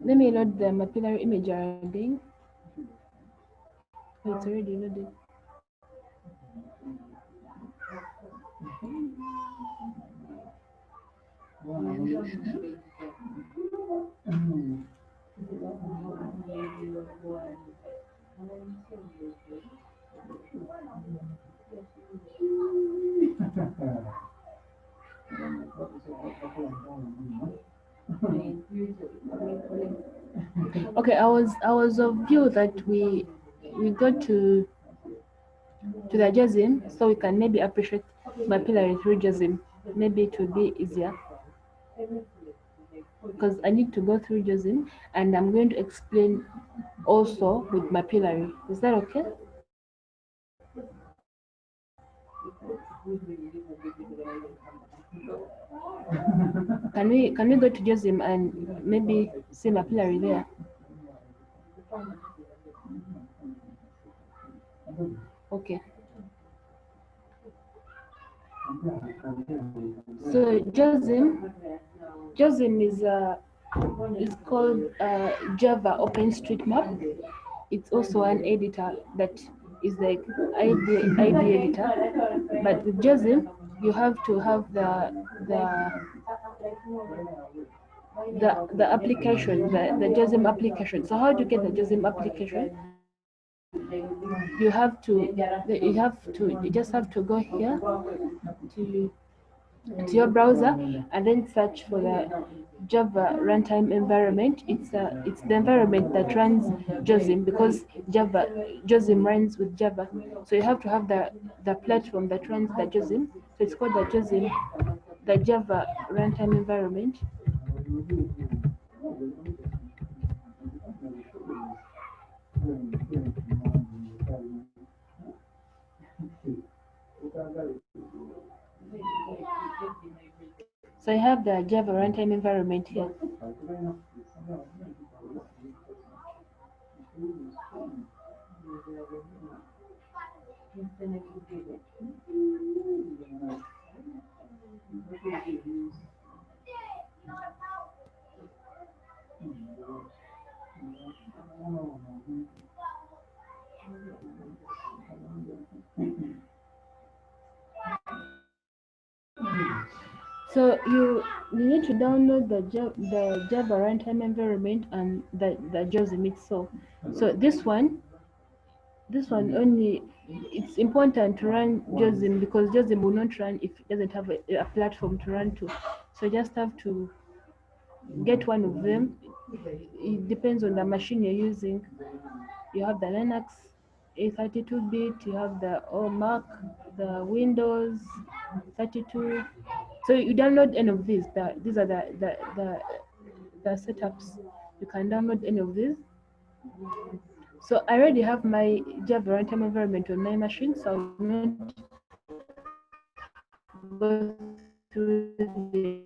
Let me load the Mapillary image again. Oh, it's already loaded. Okay, I was of view that we go to the JOSM, so we can maybe appreciate Mapillary through JOSM. Maybe it will be easier because I need to go through JOSM and I'm going to explain also with Mapillary. Is that okay? Can we go to JOSM and maybe see Mapillary there? Okay. So JOSM is called Java OpenStreetMap. It's also an editor that is like ID editor. But with JOSM, you have to have the application, the JOSM application. So how to get the JOSM application? You just have to go here to your browser and then search for the Java runtime environment. It's the environment that runs JOSM, because JOSM runs with Java. So you have to have the platform that runs the JOSM. So it's called the Java runtime environment. So you have the Java runtime environment here. So you need to download the Java runtime environment and the JOSM itself. So this one only, it's important to run JOSM because JOSM will not run if it doesn't have a platform to run to. So you just have to get one of them. It depends on the machine you're using. You have the Linux, a 32-bit, you have the Mac, the Windows 32. So you download any of these. These are the setups. You can download any of these. So I already have my Java runtime environment on my machine, so I'll not go through the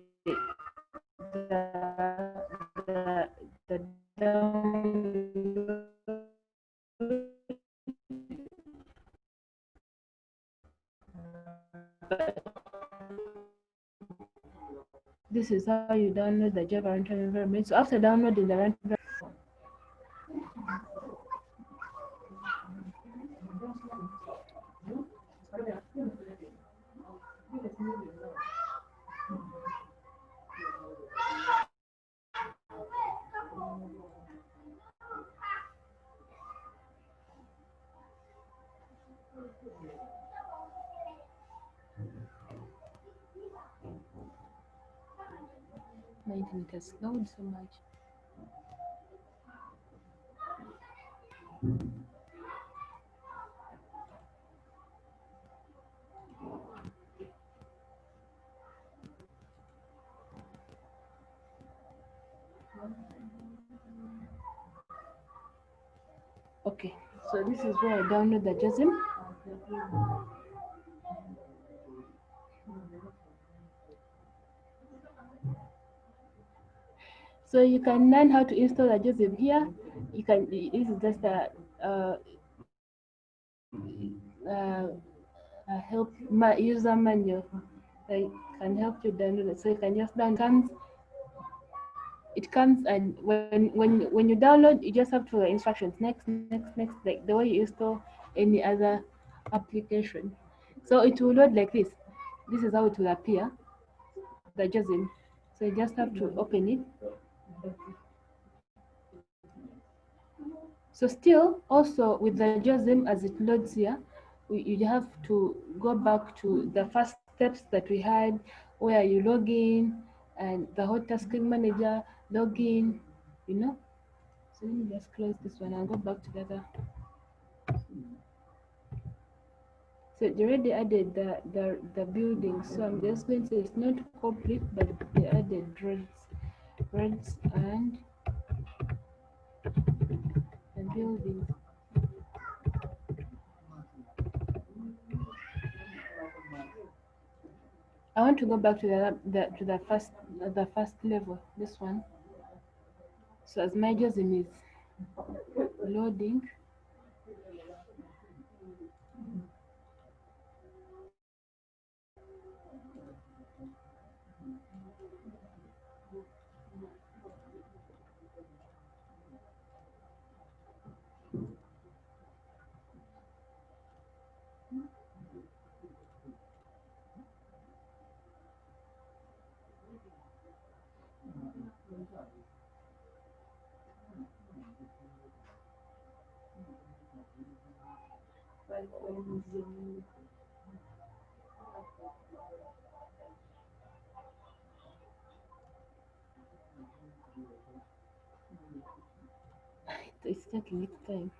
download. This is how you download the Java runtime environment. So after downloading the runtime, my internet has slowed so much. Okay, so this is where I download the JOSM. So you can learn how to install a JOSM here. You can. This is just uh, user manual that can help you download it. So you can just download. It comes, and when you download, you just have to follow instructions. Next, like the way you install any other application. So it will load like this. This is how it will appear. The JOSM. So you just have to open it. So still, also with the JOSM as it loads here, you have to go back to the first steps that we had, where you log in and the hot tasking manager, log in, you know. So let me just close this one and go back to the other. So they already added the building. So I'm just going to say it's not complete, but they added roads and the buildings. I want to go back to the first level, this one. So as my JOSM is Loading. It's taking its time.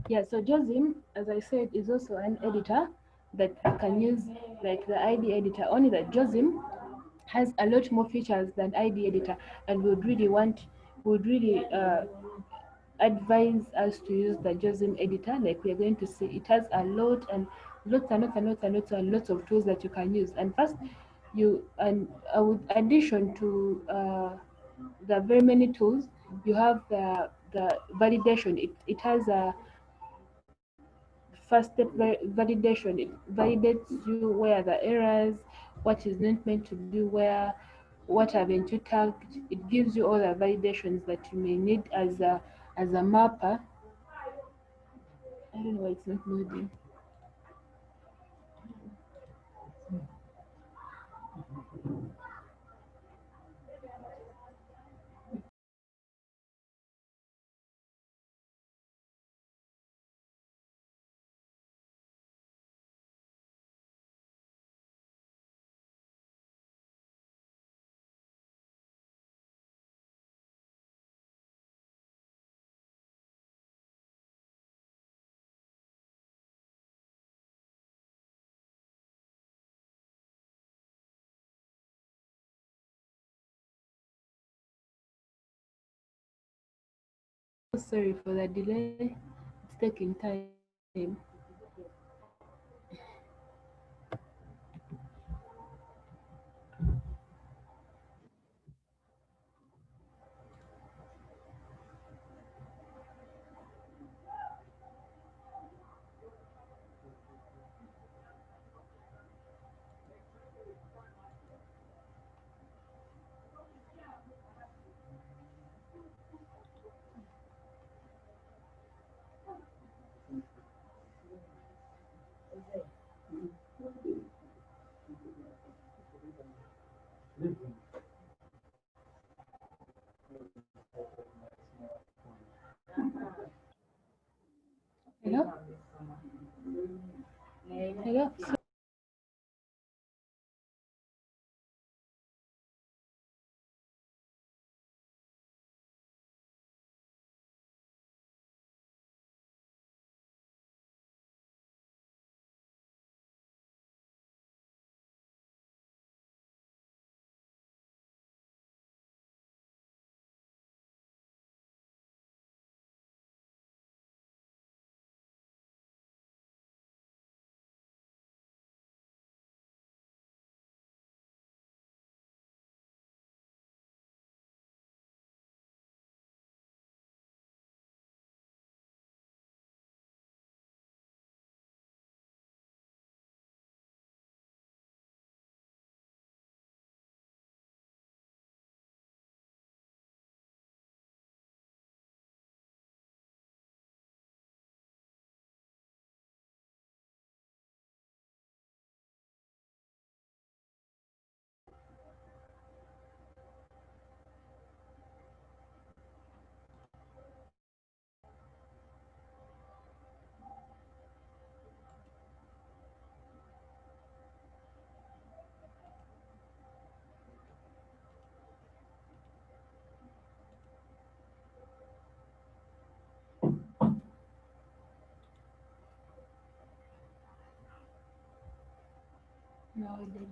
Yeah, so JOSM, as I said, is also an editor that you can use, like the ID editor, only that JOSM has a lot more features than ID editor, and would really advise us to use the JOSM editor. Like we are going to see, it has a lot and lots of tools that you can use. And first, with addition to the very many tools, you have the validation. It has a first step validation. It validates you where the errors, what is not meant to be where, what haven't you tagged. It gives you all the validations that you may need as a mapper. I don't know why it's not loading. Sorry for the delay. It's taking time. Hello? Hello? No, I did.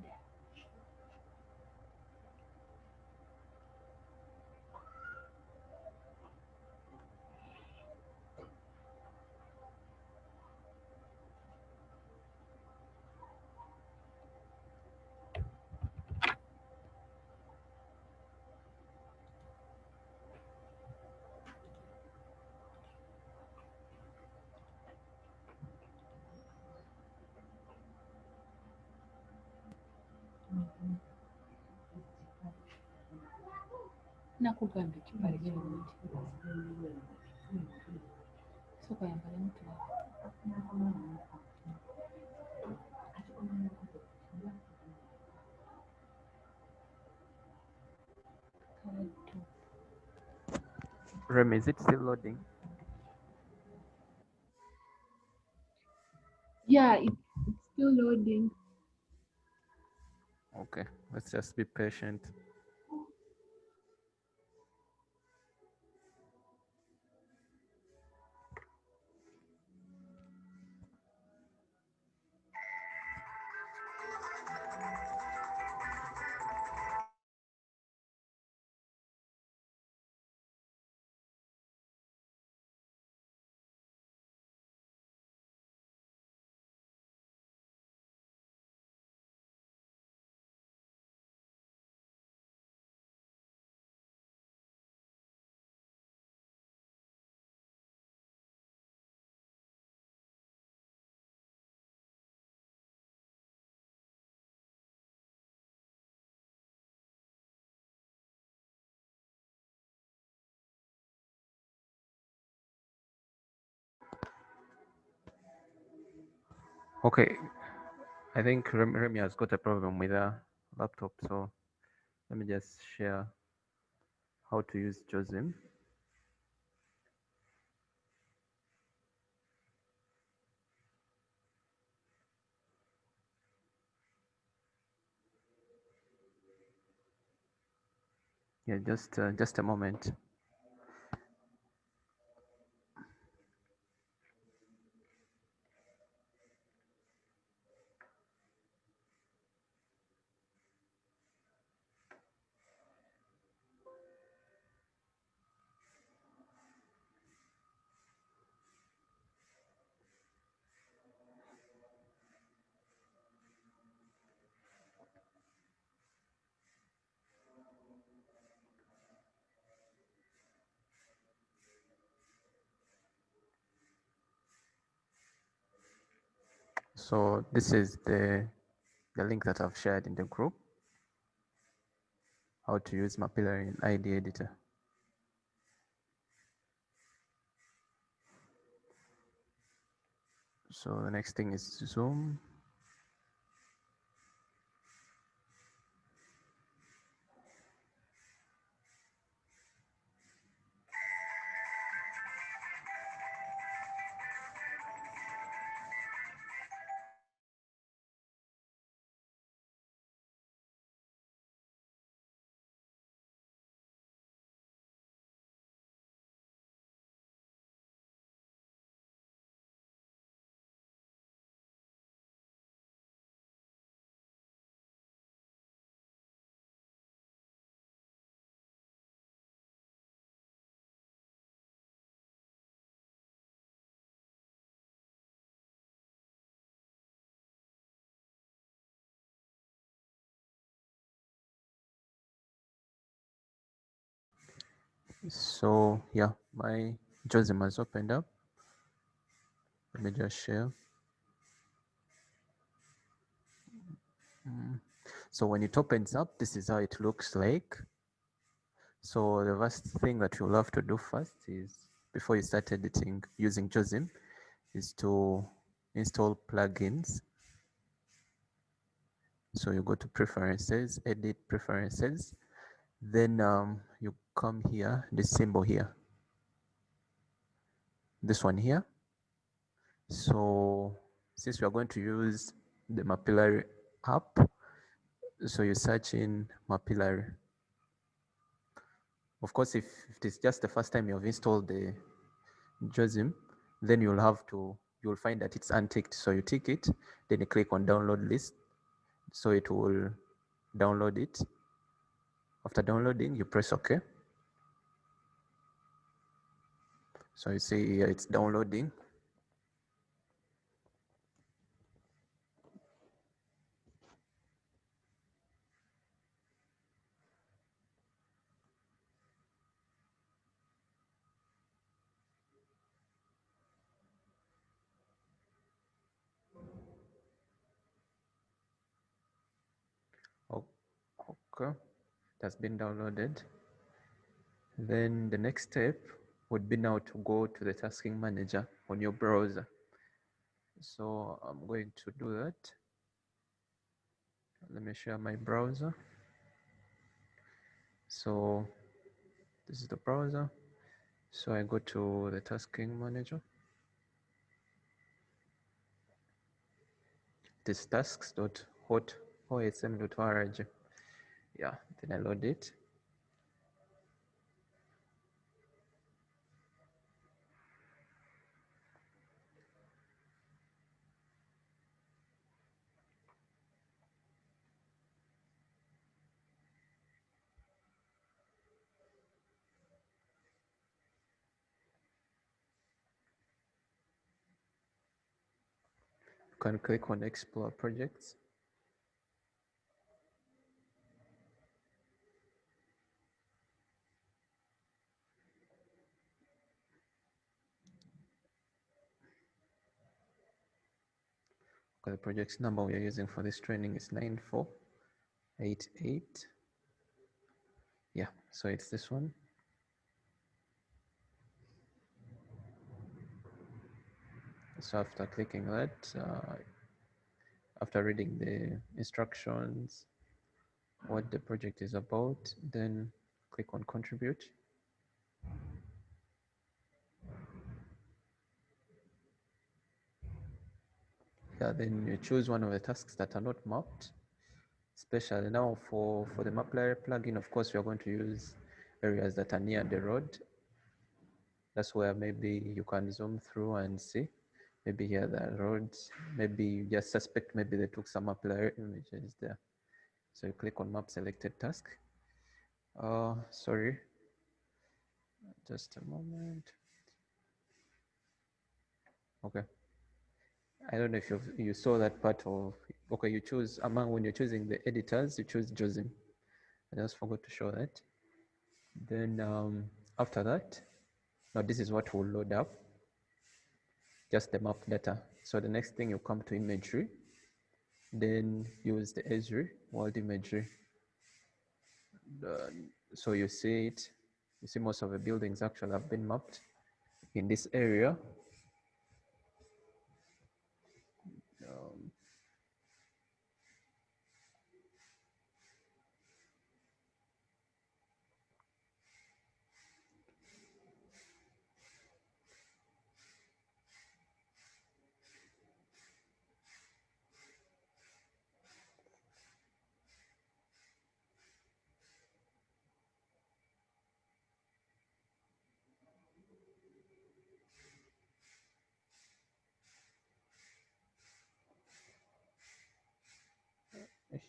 nakugambye ekipale kirungi sooka yambale mutwa Remy, is it still loading? yeah, it's still loading. Okay, let's just be patient. Okay, I think Remy has got a problem with her laptop, so let me just share how to use JOSM. Yeah, just a moment. So this is the link that I've shared in the group, how to use Mapillary in ID editor. So the next thing is Zoom. So yeah, my JOSM has opened up. Let me just share. So when it opens up, this is how it looks like. So the first thing that you'll have to do first is, before you start editing using JOSM, is to install plugins. So you go to preferences, edit preferences, then you come here, this symbol here, this one here. So since we are going to use the Mapillary app, so you search in Mapillary. Of course, if it is just the first time you've installed the JOSM, then you'll find that it's unticked. So you tick it, then you click on download list. So it will download it. After downloading, you press OK. So you see here it's downloading. Okay, it has been downloaded. Then the next step would be now to go to the tasking manager on your browser. So I'm going to do that. Let me share my browser. So this is the browser. So I go to the tasking manager. This tasks.hot.osm.org. Yeah, then I load it. You can click on Explore Projects. Okay, the project's number we are using for this training is 9488. Yeah, so it's this one. So after clicking that, after reading the instructions, what the project is about, then click on Contribute. Yeah, then you choose one of the tasks that are not mapped, especially now for the Mapillary plugin. Of course, we are going to use areas that are near the road. That's where maybe you can zoom through and see. Maybe here the roads, maybe you just suspect maybe they took some Mapillary images there. So you click on Map Selected Task. Sorry, just a moment. Okay. I don't know if you saw that part of, okay, you choose among, when you're choosing the editors, you choose JOSM. I just forgot to show that. Then after that, now this is what will load up, just the map data. So the next thing you come to imagery, then use the Esri world imagery. So you see it, you see most of the buildings actually have been mapped in this area.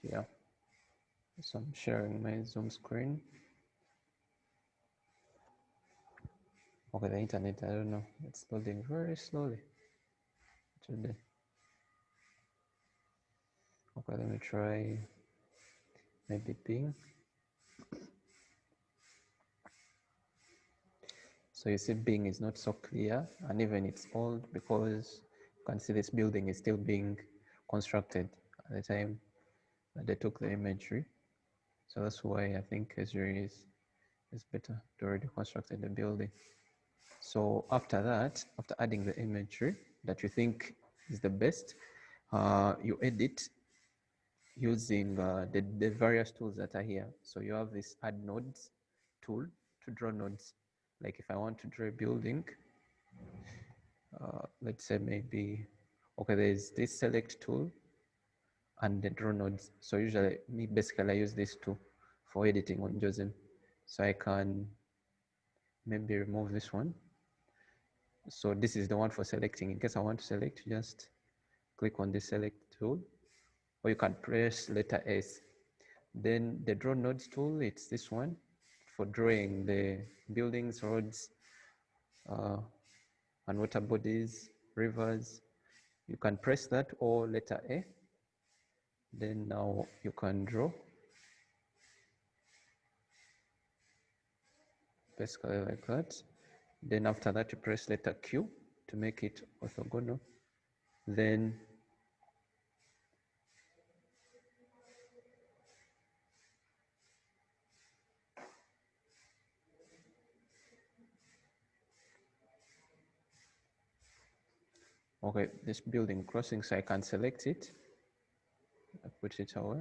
Here, so I'm sharing my Zoom screen. Okay, the internet, I don't know, it's loading very slowly today. Okay, let me try maybe ping. So you see Bing is not so clear, and even it's old because you can see this building is still being constructed at the time that they took the imagery. So that's why I think Esri is better to already constructed the building. So after that, after adding the imagery that you think is the best, you edit using the various tools that are here. So you have this add nodes tool to draw nodes. Like if I want to draw a building, let's say maybe, okay, there's this select tool and the draw nodes. So usually basically I use this tool for editing on JOSM. So I can maybe remove this one. So this is the one for selecting. In case I want to select, just click on the select tool, or you can press letter S. Then the draw nodes tool, it's this one for drawing the buildings, roads, and water bodies, rivers. You can press that or letter A. Then now you can draw. Basically like that. Then after that, you press letter Q to make it orthogonal. Then Okay, this building crossing, so I can select it. I put it away.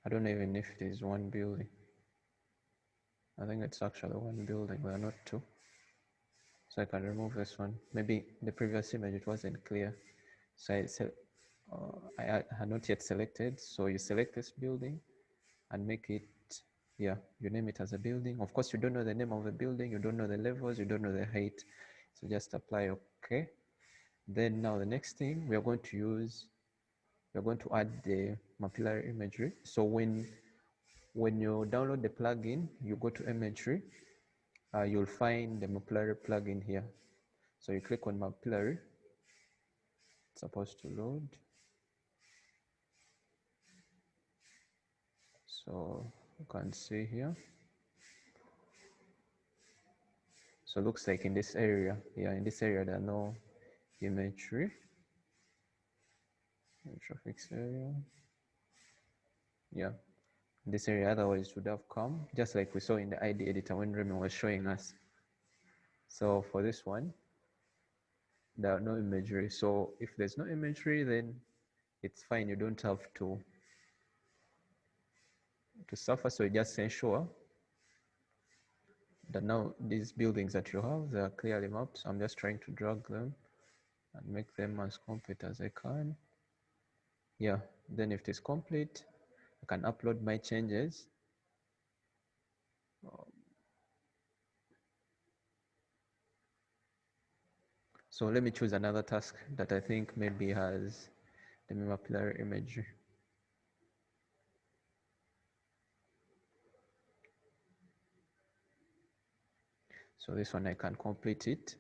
I don't know even if it is one building. I think it's actually one building, there are not two. So I can remove this one. Maybe the previous image, it wasn't clear. So I had not yet selected. So you select this building and make it, yeah, you name it as a building. Of course, you don't know the name of the building, you don't know the levels, you don't know the height. So just apply okay. Then now the next thing we are going to use, we're going to add the mapillary imagery. So when you download the plugin, you go to imagery, you'll find the mapillary plugin here. So you click on mapillary, it's supposed to load. So you can see here. So it looks like in this area, yeah, in this area there are no imagery. Traffic area. Yeah, in this area otherwise it would have come, just like we saw in the ID editor when Remy was showing us. So for this one, there are no imagery. So if there's no imagery, then it's fine. You don't have to suffer. So you just ensure that now these buildings that you have, they are clearly mapped. So I'm just trying to drag them and make them as complete as I can. Yeah, then if it is complete, I can upload my changes. So let me choose another task that I think maybe has the mapillary imagery. So this one I can complete it.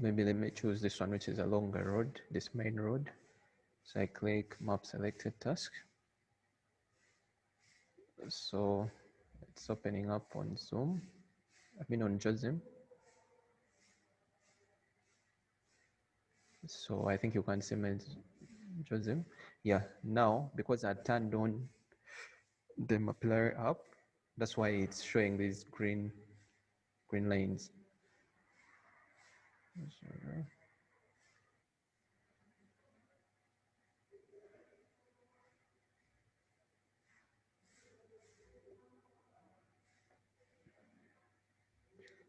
Maybe let me choose this one, which is a longer road, this main road. So I click map selected task. So it's opening up on Zoom. I mean on JOSM. So I think you can see my JOSM. Yeah, now because I turned on the mapillary app, that's why it's showing these green lines.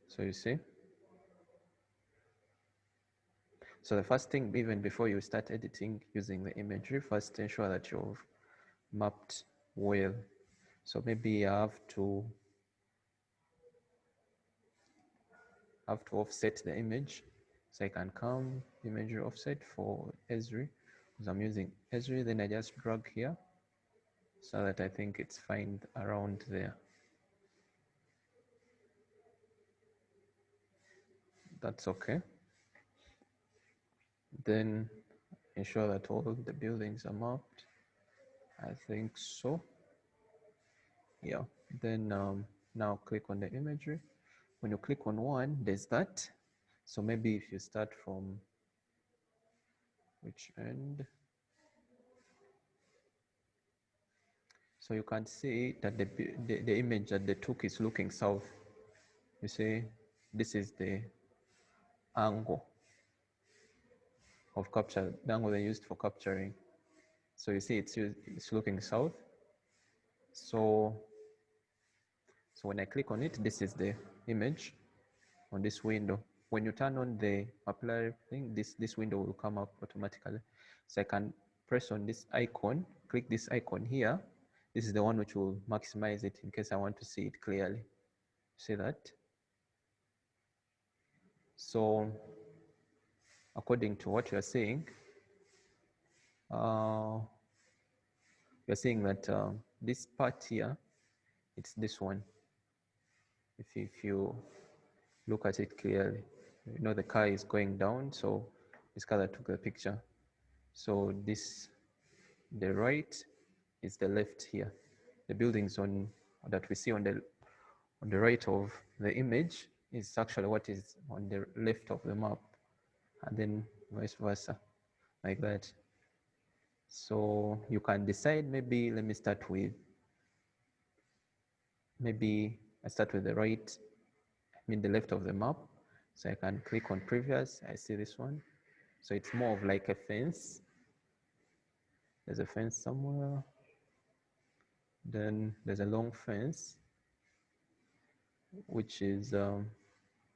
So you see. So the first thing, even before you start editing using the imagery, first ensure that you've mapped well. So maybe I have to offset the image. So I can come imagery offset for Esri, because I'm using Esri, then I just drag here so that I think it's fine around there. That's okay. Then ensure that all the buildings are mapped. I think so. Yeah. Then now click on the imagery. When you click on one, there's that. So maybe if you start from which end? So you can see that the image that they took is looking south. You see, this is the angle of capture, the angle they used for capturing. So you see it's looking south. So when I click on it, this is the image on this window. When you turn on the mapillary thing, this window will come up automatically. So I can press on this icon, click this icon here. This is the one which will maximize it in case I want to see it clearly. See that? So according to what you're seeing, you're seeing that this part here, it's this one. If you look at it clearly, you know the car is going down, so this car that took the picture. So this, the right is the left here. The buildings that we see on the right of the image is actually what is on the left of the map, and then vice versa, like that. So you can decide, maybe let me start with, maybe I start with the right, the left of the map. So I can click on previous, I see this one. So it's more of like a fence. There's a fence somewhere. Then there's a long fence, which is,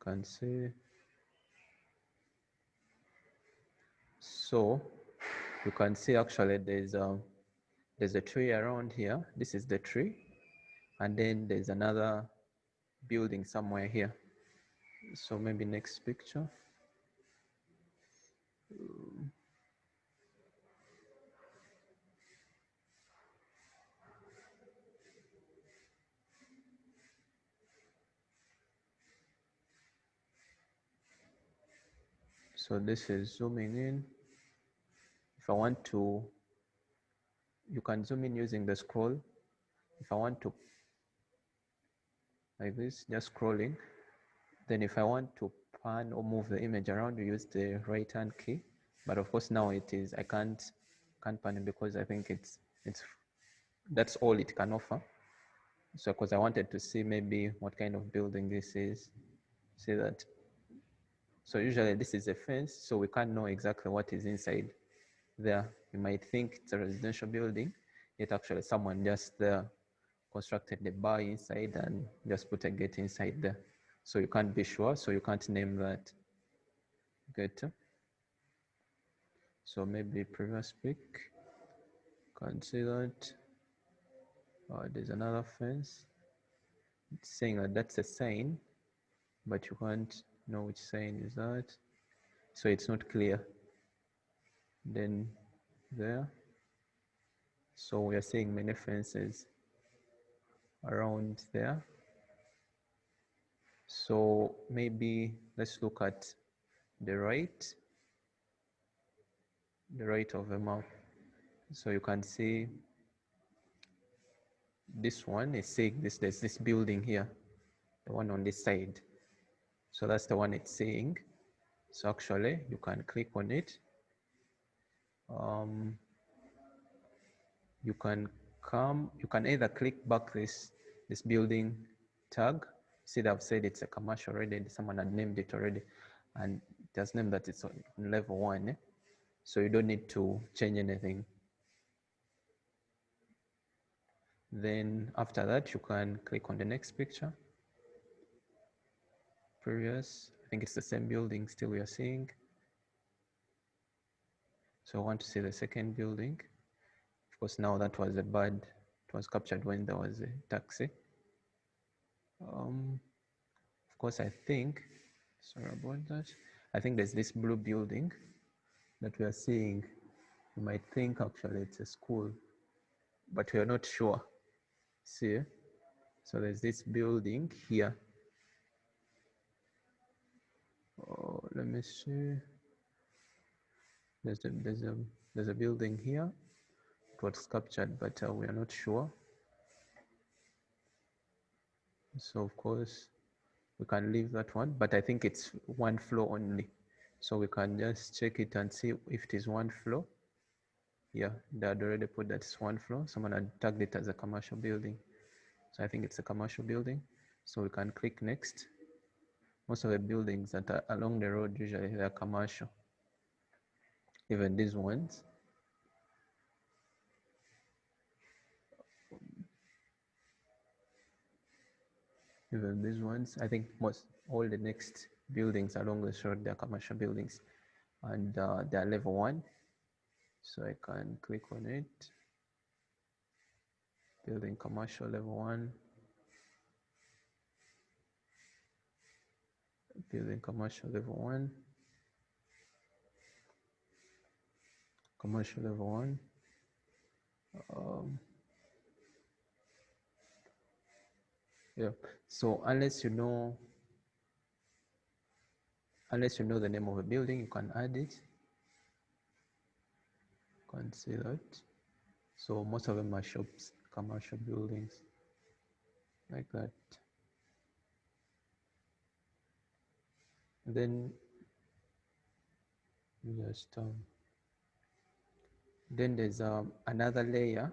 can see. So you can see actually there's a tree around here. This is the tree. And then there's another building somewhere here. So maybe next picture. So this is zooming in. If I want to, you can zoom in using the scroll. If I want to, like this, just scrolling. Then if I want to pan or move the image around, you use the right hand key. But of course now it is, I can't pan it because I think it's that's all it can offer. So because I wanted to see maybe what kind of building this is. See that? So usually this is a fence, so we can't know exactly what is inside there. You might think it's a residential building, yet actually someone just there constructed the bar inside and just put a gate inside there. So you can't be sure, so you can't name that gate. So maybe previous pic, can't see that. There's another fence. It's saying that that's a sign, but you can't know which sign is that. So it's not clear. Then there. So we are seeing many fences around there. So maybe let's look at the right of the map. So you can see this one is saying this, there's this building here, the one on this side. So that's the one it's saying. So actually you can click on it. You can either click back this building tag. See that I've said it's a commercial already, someone had named it already, and it has named that it's on level 1. So you don't need to change anything. Then after that, you can click on the next picture. Previous, I think it's the same building still we are seeing. So I want to see the second building. Of course, now that was a bird. It was captured when there was a taxi. Of course, I think, sorry about that. I think there's this blue building that we are seeing. You might think actually it's a school, but we are not sure. See, so there's this building here. Oh, let me see. There's a building here. It was captured, but we are not sure. So of course we can leave that one, but I think it's one floor only. So we can just check it and see if it is one floor. Yeah, they had already put that it's one floor. Someone had tagged it as a commercial building. So I think it's a commercial building. So we can click next. Most of the buildings that are along the road, usually they're commercial. Even these ones. Even these ones, I think all the next buildings along the road, they're commercial buildings. And they're level 1. So I can click on it. Building commercial level 1. Building commercial level 1. Commercial level 1. Yeah. So unless you know the name of a building, you can add it. You can see that. So most of them are shops, commercial buildings, like that. And then just Then there's another layer.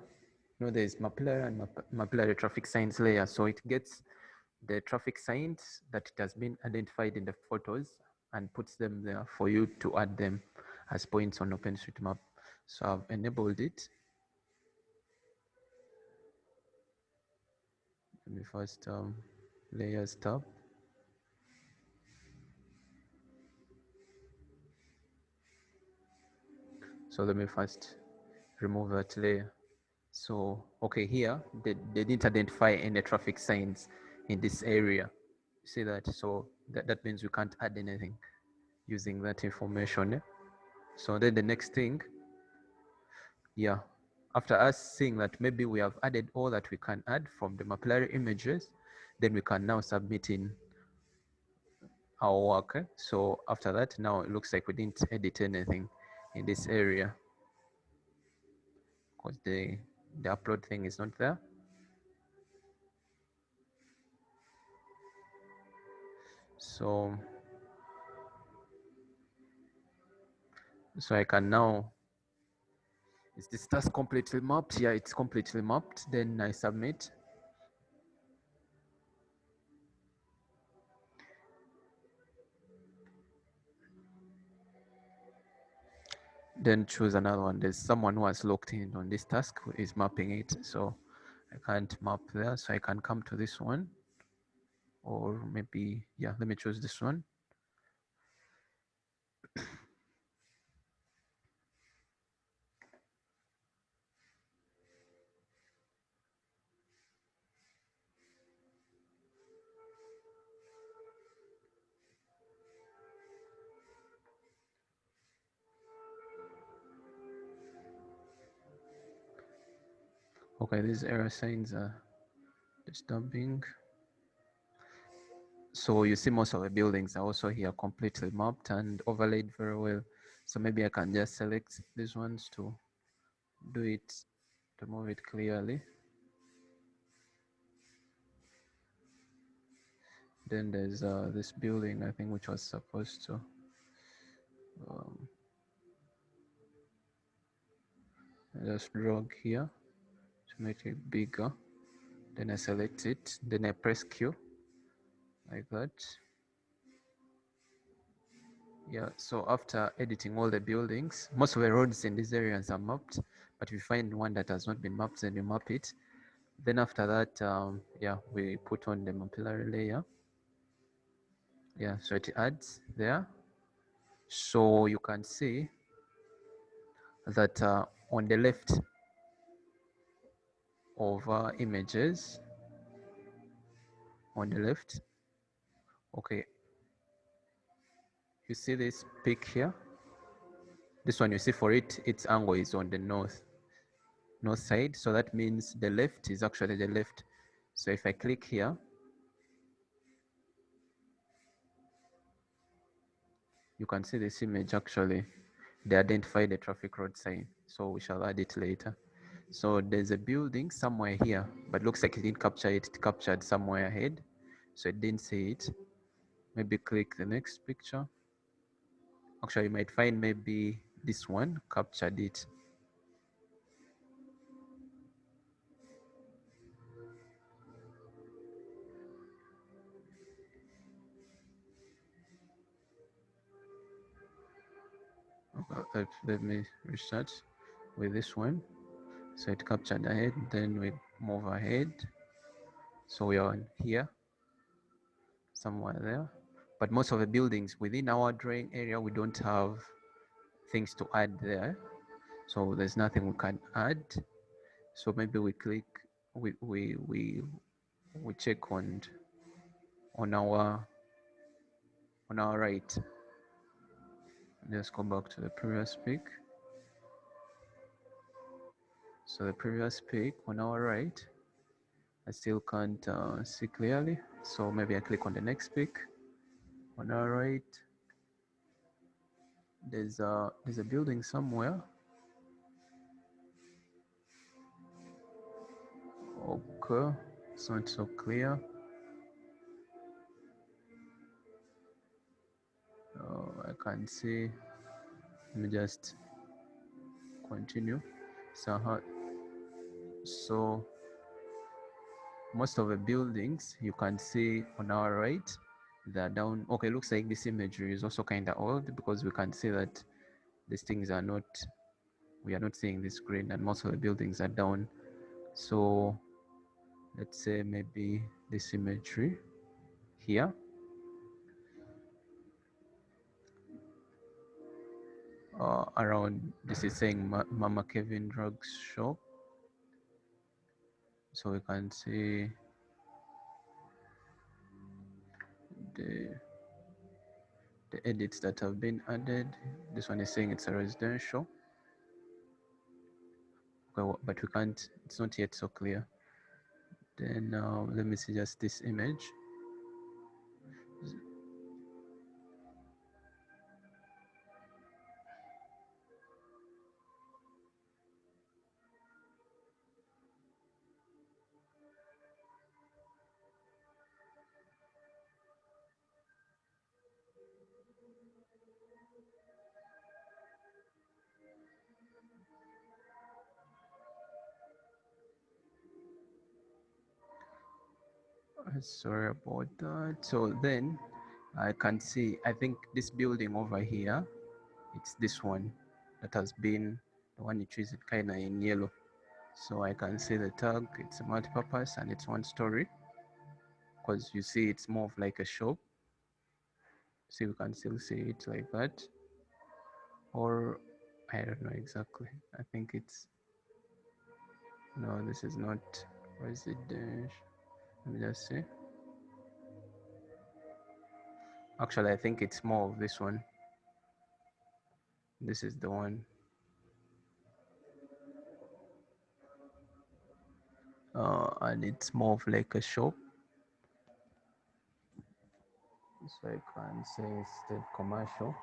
There's mapillary and mapillary traffic signs layer. So it gets the traffic signs that it has been identified in the photos and puts them there for you to add them as points on OpenStreetMap. So I've enabled it. Let me first layers tab. So let me first remove that layer. So, okay, here they didn't identify any traffic signs in this area. See that? So that means we can't add anything using that information. Eh? So then the next thing, yeah, after us seeing that maybe we have added all that we can add from the mapillary images, then we can now submit in our work. Eh? So after that, now it looks like we didn't edit anything in this area because the upload thing is not there. So I can now, is this task completely mapped? Yeah, it's completely mapped. Then I submit. Then choose another one. There's someone who has logged in on this task who is mapping it. So I can't map there. So I can come to this one. Or maybe, yeah, let me choose this one. Okay, these error signs are disturbing. So you see most of the buildings are also here completely mapped and overlaid very well. So maybe I can just select these ones to do it, to move it clearly. Then there's this building, I think, which was supposed to just drag here to make it bigger. Then I select it, then I press Q like that. Yeah, so after editing all the buildings, most of the roads in these areas are mapped, but if you find one that has not been mapped, then you map it. Then after that, yeah, we put on the mapillary layer. Yeah, so it adds there. So you can see that on the left of images, on the left, okay, you see this peak here. This one you see for it, its angle is on the north side. So that means the left is actually the left. So if I click here, you can see this image actually, they identify the traffic road sign. So we shall add it later. So there's a building somewhere here, but looks like it didn't capture it. It captured somewhere ahead. So it didn't see it. Maybe click the next picture. Actually, you might find maybe this one captured it. Okay, let me restart with this one. So it captured ahead, then we move ahead. So we are on here, somewhere there. But most of the buildings within our drawing area, we don't have things to add there. So there's nothing we can add. So maybe we click, we check on our right. Let's go back to the previous pic. So the previous pic on our right, I still can't see clearly. So maybe I click on the next pic. On our right, there's a building somewhere. Okay, it's not so clear. I can't see. Let me just continue. So most of the buildings you can see on our right, they're down. Okay, looks like this imagery is also kind of old because we can see that these things are not, we are not seeing this green, and most of the buildings are down. So let's say maybe this imagery here, around, this is saying Mama Kevin Drugs Shop. So we can see the edits that have been added. This one is saying it's a residential. Okay, but we can't, it's not yet so clear. Then let me see just this image. Sorry about that. So then I can see, I think this building over here, it's this one that has been the one you choose, it kind of in yellow. So I can see the tag, it's a multi-purpose and it's 1 story, because you see it's more of like a shop. See, we can still see it like that, or I don't know exactly. I think it's, no, this is not residential. Let me just see. Actually, I think it's more of this one. This is the one. And it's more of like a shop. So I can say instead commercial.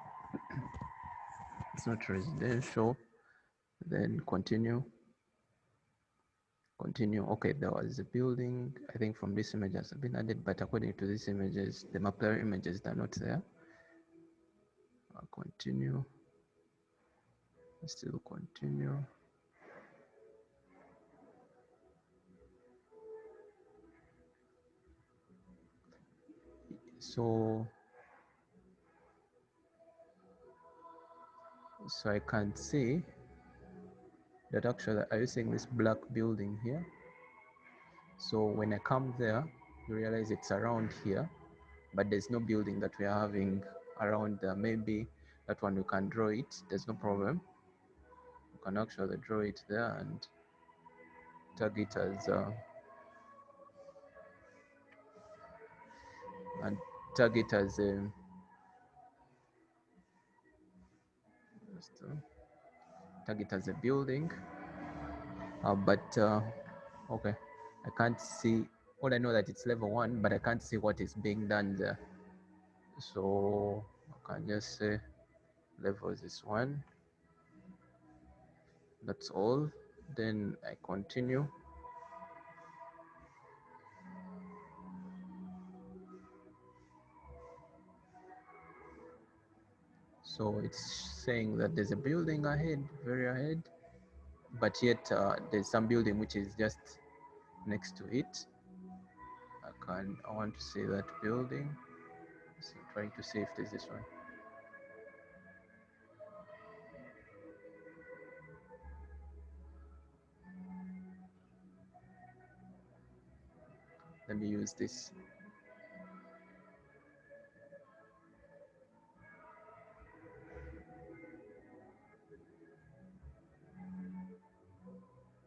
It's not residential. Then continue. Okay, there was a building. I think from this image has been added, but according to these images, the Mapillary images, they're not there. I'll continue. Still continue. So I can see that actually, are you seeing this black building here? So when I come there, you realize it's around here, but there's no building that we are having around there. Maybe that one you can draw it, there's no problem. You can actually draw it there and tag it as a tag it as a building. But okay, I can't see. All I know that it's level 1, but I can't see what is being done there. So I can just say level is 1. That's all. Then I continue. So it's saying that there's a building ahead, very ahead, but yet there's some building which is just next to it. I want to see that building. So trying to see if there's this one. Let me use this.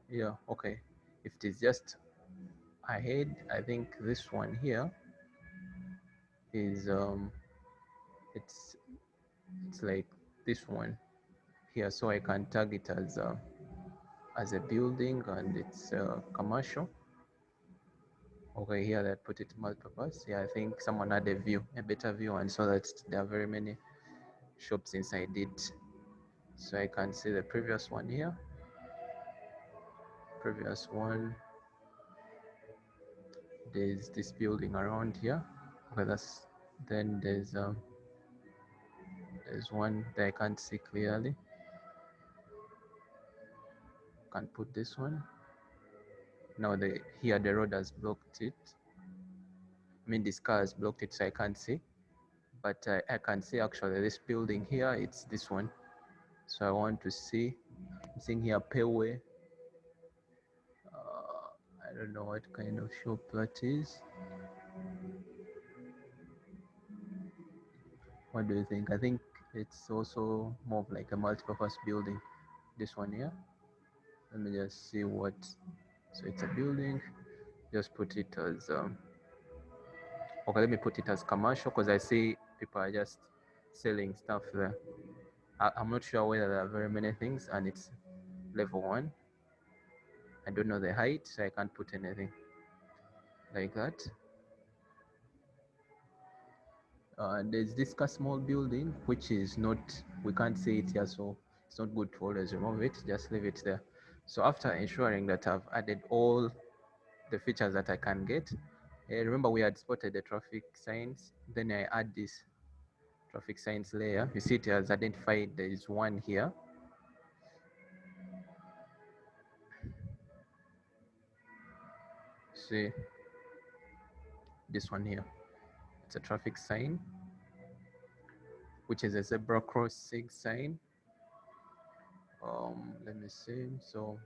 Yeah, okay. If it is just ahead, I think this one here is it's like this one here, so I can tag it as a building, and it's commercial. Okay, here that put it multi-purpose. Yeah, I think someone had a better view, and saw that there are very many shops inside it. So I can see the previous one here. Previous one. There's this building around here. Okay, then there's one that I can't see clearly. can put this one. Now here the road has blocked it. I mean, this car has blocked it, so I can't see. But I can see actually this building here, it's this one. So I want to see, I'm seeing here Payway. I don't know what kind of shop that is. What do you think? I think it's also more of like a multi-purpose building. This one here. Let me just see what. So it's a building. Just put it as okay. Let me put it as commercial because I see people are just selling stuff there. I'm not sure whether there are very many things, and it's level 1. I don't know the height, so I can't put anything like that. There's this small building which is not, we can't see it here, so it's not good to always remove it. Just leave it there. So after ensuring that I've added all the features that I can get, remember we had spotted the traffic signs, then I add this traffic signs layer. You see it has identified there is one here. See this one here, it's a traffic sign, which is a zebra crossing sign. Let me see, so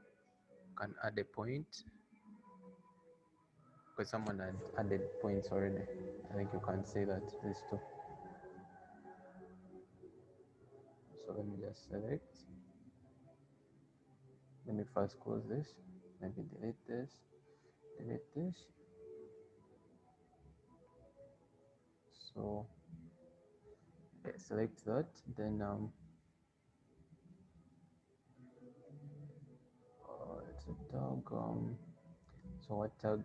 can add a point because someone had added points already. I think you can see that these two. So let me just select. Let me first close this, maybe delete this, delete this. So yeah, select that, then it's a tag. So what tag?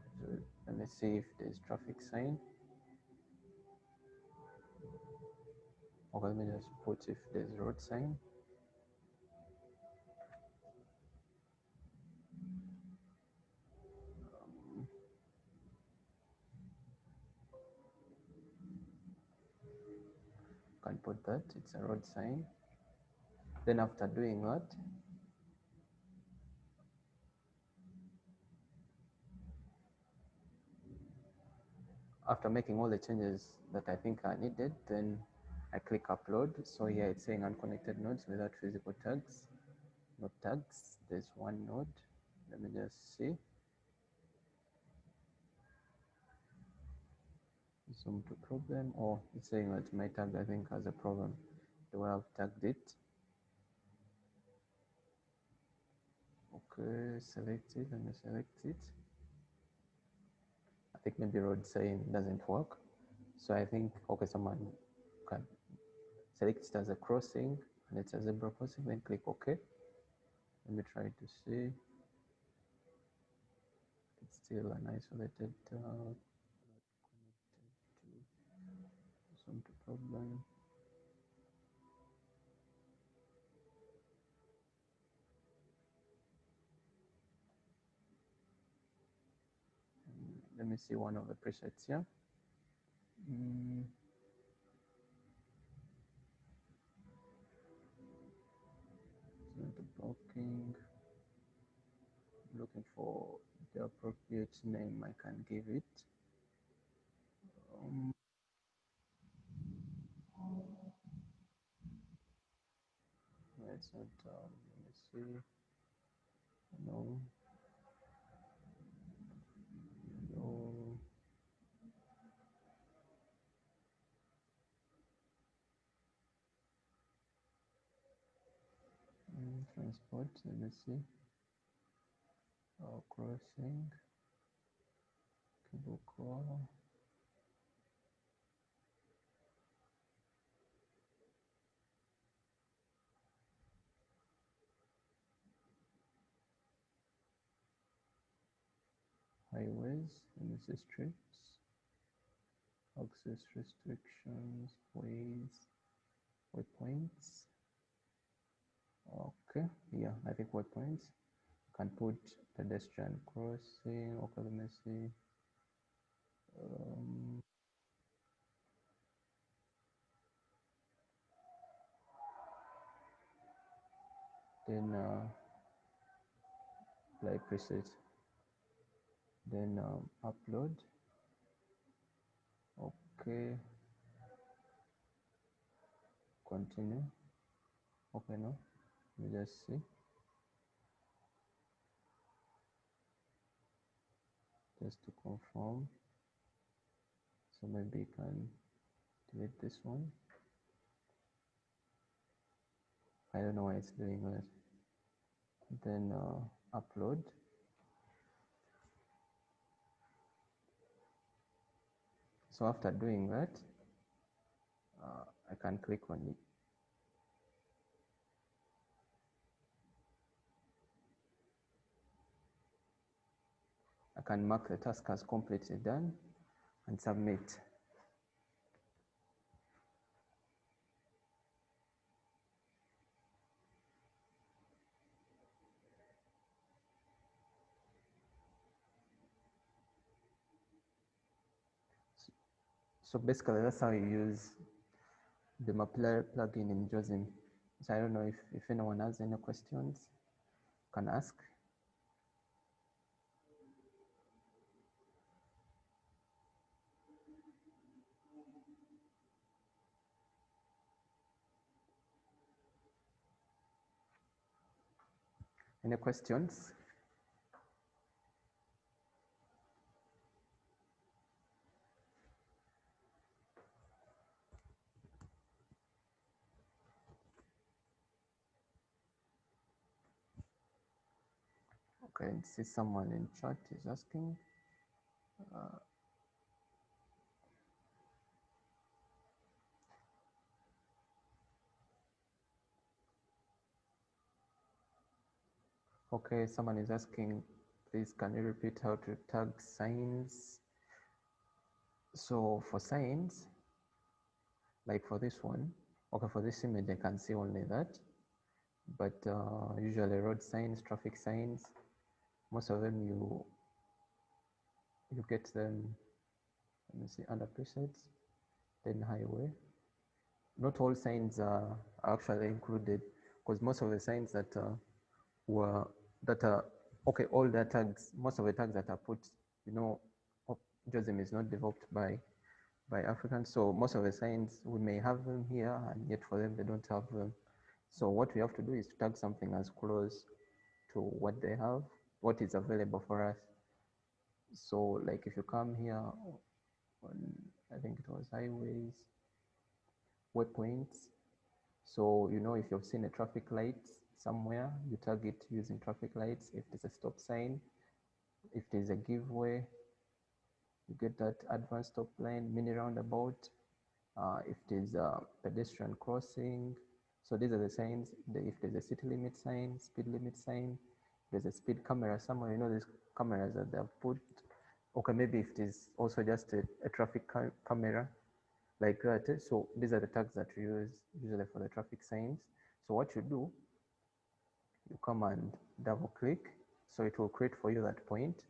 Let me see if there's traffic sign. Okay, let me just put if there's road sign. Can put that, it's a road sign. Then after doing that, after making all the changes that I think are needed, then I click upload. So here it's saying unconnected nodes without physical tags. No tags, there's one node. Let me just see. Zoom to problem. Oh, it's saying that my tag I think has a problem. Do I have tagged it? Okay, select it. Let me select it. I think maybe road sign doesn't work. So I think, okay, someone can select it as a crossing and it's a zebra crossing, then click OK. Let me try to see. It's still an isolated not connected to some problem. Let me see one of the presets here. Blocking. Looking for the appropriate name I can give it. It's not, let me see. No. No. Transport, let me see. Crossing. Cable car. Highways, let me see streets. Access restrictions, ways, waypoints. Okay, yeah, I think waypoints. Can put pedestrian crossing. Okay, let me see. Then apply preset, then upload. Okay, continue. Okay, no, let me just see. Just to confirm. So maybe you can delete this one. I don't know why it's doing that. Then upload. So after doing that, I can click on it. I can mark the task as completely done and submit. So basically that's how you use the Mapillary plugin in JOSM. So I don't know if anyone has any questions, can ask. Any questions? Okay, I see someone in chat is asking. Okay, someone is asking, please can you repeat how to tag signs? So for signs, like for this one, okay, for this image I can see only that, but usually road signs, traffic signs, most of them you get them, let me see, under presets, then highway. Not all signs are actually included, because most of the signs that okay, all the tags, most of the tags that are put, you know, JOSM is not developed by Africans, so most of the signs we may have them here, and yet for them they don't have them. So what we have to do is to tag something as close to what they have, what is available for us. So like if you come here on, I think it was highways, waypoints. So you know, if you've seen a traffic light somewhere, you tag it using traffic lights. If there's a stop sign, if there's a giveaway, you get that advanced stop line, mini roundabout. If there's a pedestrian crossing, so these are the signs. If there's a city limit sign, speed limit sign, there's a speed camera somewhere, you know, these cameras that they've put. Okay, maybe if there's also just a traffic camera like that. So these are the tags that we use usually for the traffic signs. So what you do, you come and double click, so it will create for you that point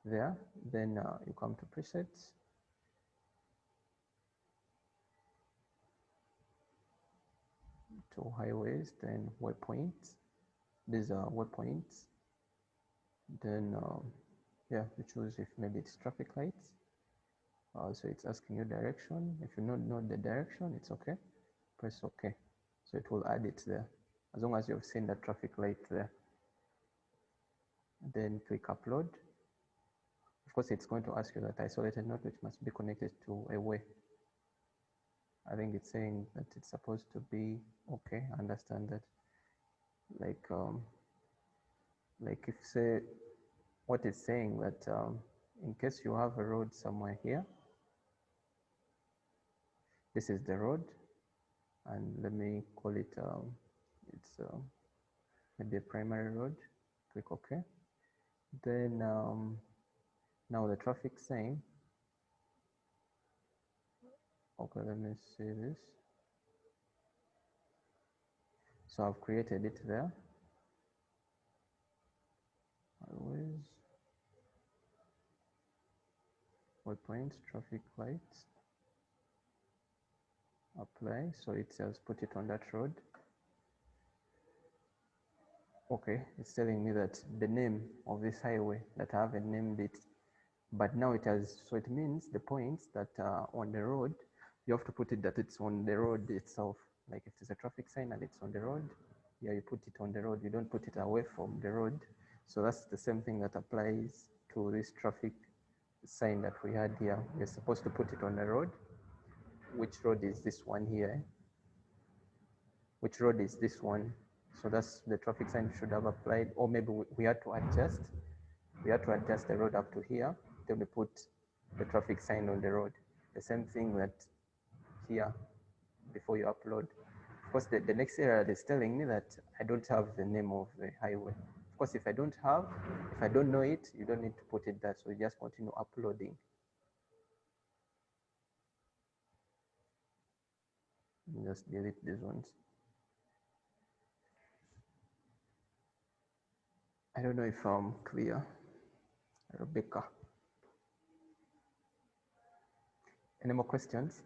there. Then you come to presets, to highways, then waypoints. These are waypoints. Then yeah, you choose if maybe it's traffic lights. So it's asking you direction. If you don't know the direction, it's okay. Press OK. So it will add it there, as long as you've seen the traffic light there. Then click upload. Of course, it's going to ask you that isolated node which must be connected to a way. I think it's saying that it's supposed to be okay. I understand that. Like if say what it's saying that in case you have a road somewhere here, this is the road, and let me call it it's maybe a primary road. Click OK. Then now the traffic sign. Okay, let me see this. So I've created it there. Always waypoints, traffic lights, apply. So it says put it on that road. Okay, it's telling me that the name of this highway that I haven't named it, but now it has, so it means the points that are on the road, you have to put it that it's on the road itself. Like if there's a traffic sign and it's on the road, yeah, you put it on the road, you don't put it away from the road. So that's the same thing that applies to this traffic sign that we had here. We're supposed to put it on the road. Which road is this one here? Which road is this one? So that's the traffic sign should have applied, or maybe we had to adjust. We had to adjust the road up to here, then we put the traffic sign on the road. The same thing that here, before you upload. Of course, the next error is telling me that I don't have the name of the highway. Of course, if I don't know it, you don't need to put it there. So you just continue uploading. Just delete these ones. I don't know if I'm clear. Rebecca. Any more questions?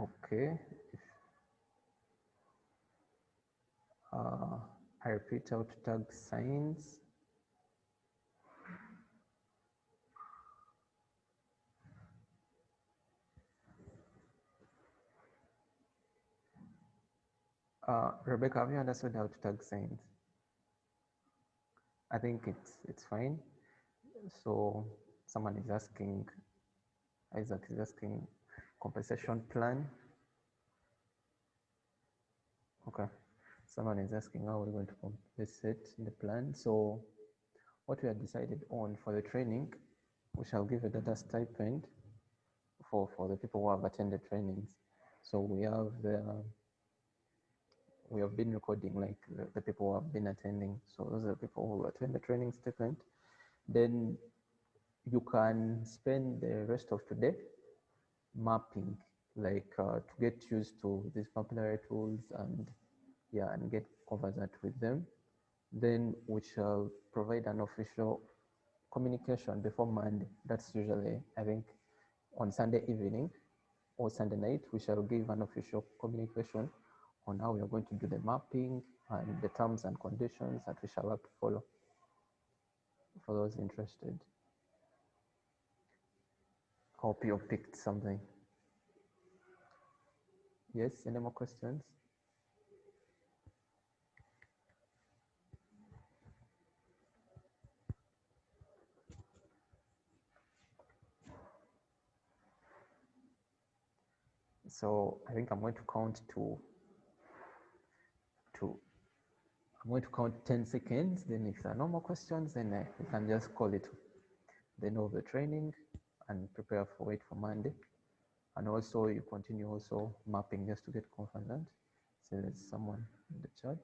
Okay. I repeat out tag signs. Rebecca, have you understood how to tag signs? I think it's fine. So someone is asking, Isaac is asking, compensation plan. Okay. Someone is asking how we're going to compensate the plan. So what we have decided on for the training, we shall give a data stipend for the people who have attended trainings. So we have been recording like the people who have been attending. So those are the people who attend the training stipend. Then you can spend the rest of today mapping, like to get used to these Mapillary tools and get conversant with them. Then we shall provide an official communication before Monday. That's usually, I think, on Sunday evening or Sunday night, we shall give an official communication on how we are going to do the mapping and the terms and conditions that we shall have to follow for those interested. Hope you picked something. Yes, any more questions? So I think I'm going to count I'm going to count 10 seconds. Then if there are no more questions, then we can just call it the end of the training and prepare for it for Monday. And also you continue also mapping just to get confident. So there's someone in the chat.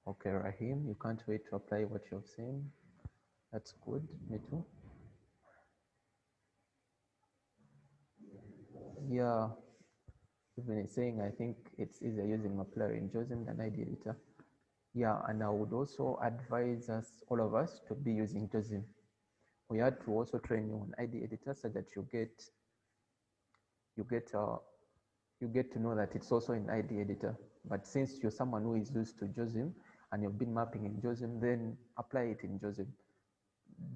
Okay, Rahim, you can't wait to apply what you've seen. That's good, me too. Yeah, even is saying I think it's easier using Mapillary in JOSM than ID Editor. Yeah, and I would also advise us, all of us, to be using JOSM. We had to also train you on ID Editor so that you get to know that it's also in ID Editor. But since you're someone who is used to JOSM and you've been mapping in JOSM, then apply it in JOSM.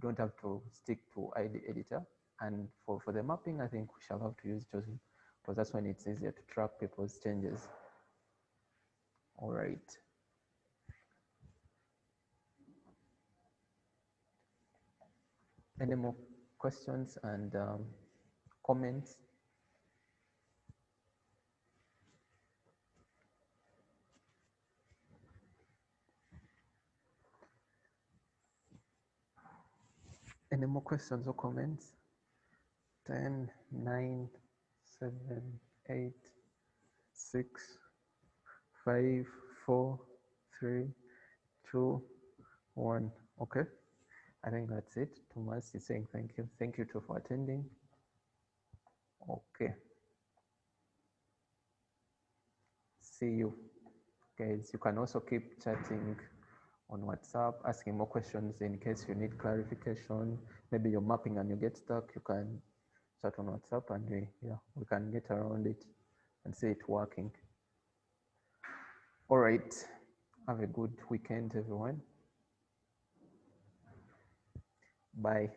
Don't have to stick to ID Editor. And for the mapping, I think we shall have to use JOSM because that's when it's easier to track people's changes. All right. Any more questions and comments? Any more questions or comments? 10, 9, 7, 8, 6, 5, 4, 3, 2, 1. Okay. I think that's it. Thomas is saying thank you. Thank you too for attending. Okay. See you. guys. You can also keep chatting on WhatsApp, asking more questions in case you need clarification. Maybe you're mapping and you get stuck, you can chat on WhatsApp and we can get around it and see it working. All right, have a good weekend, everyone. Bye.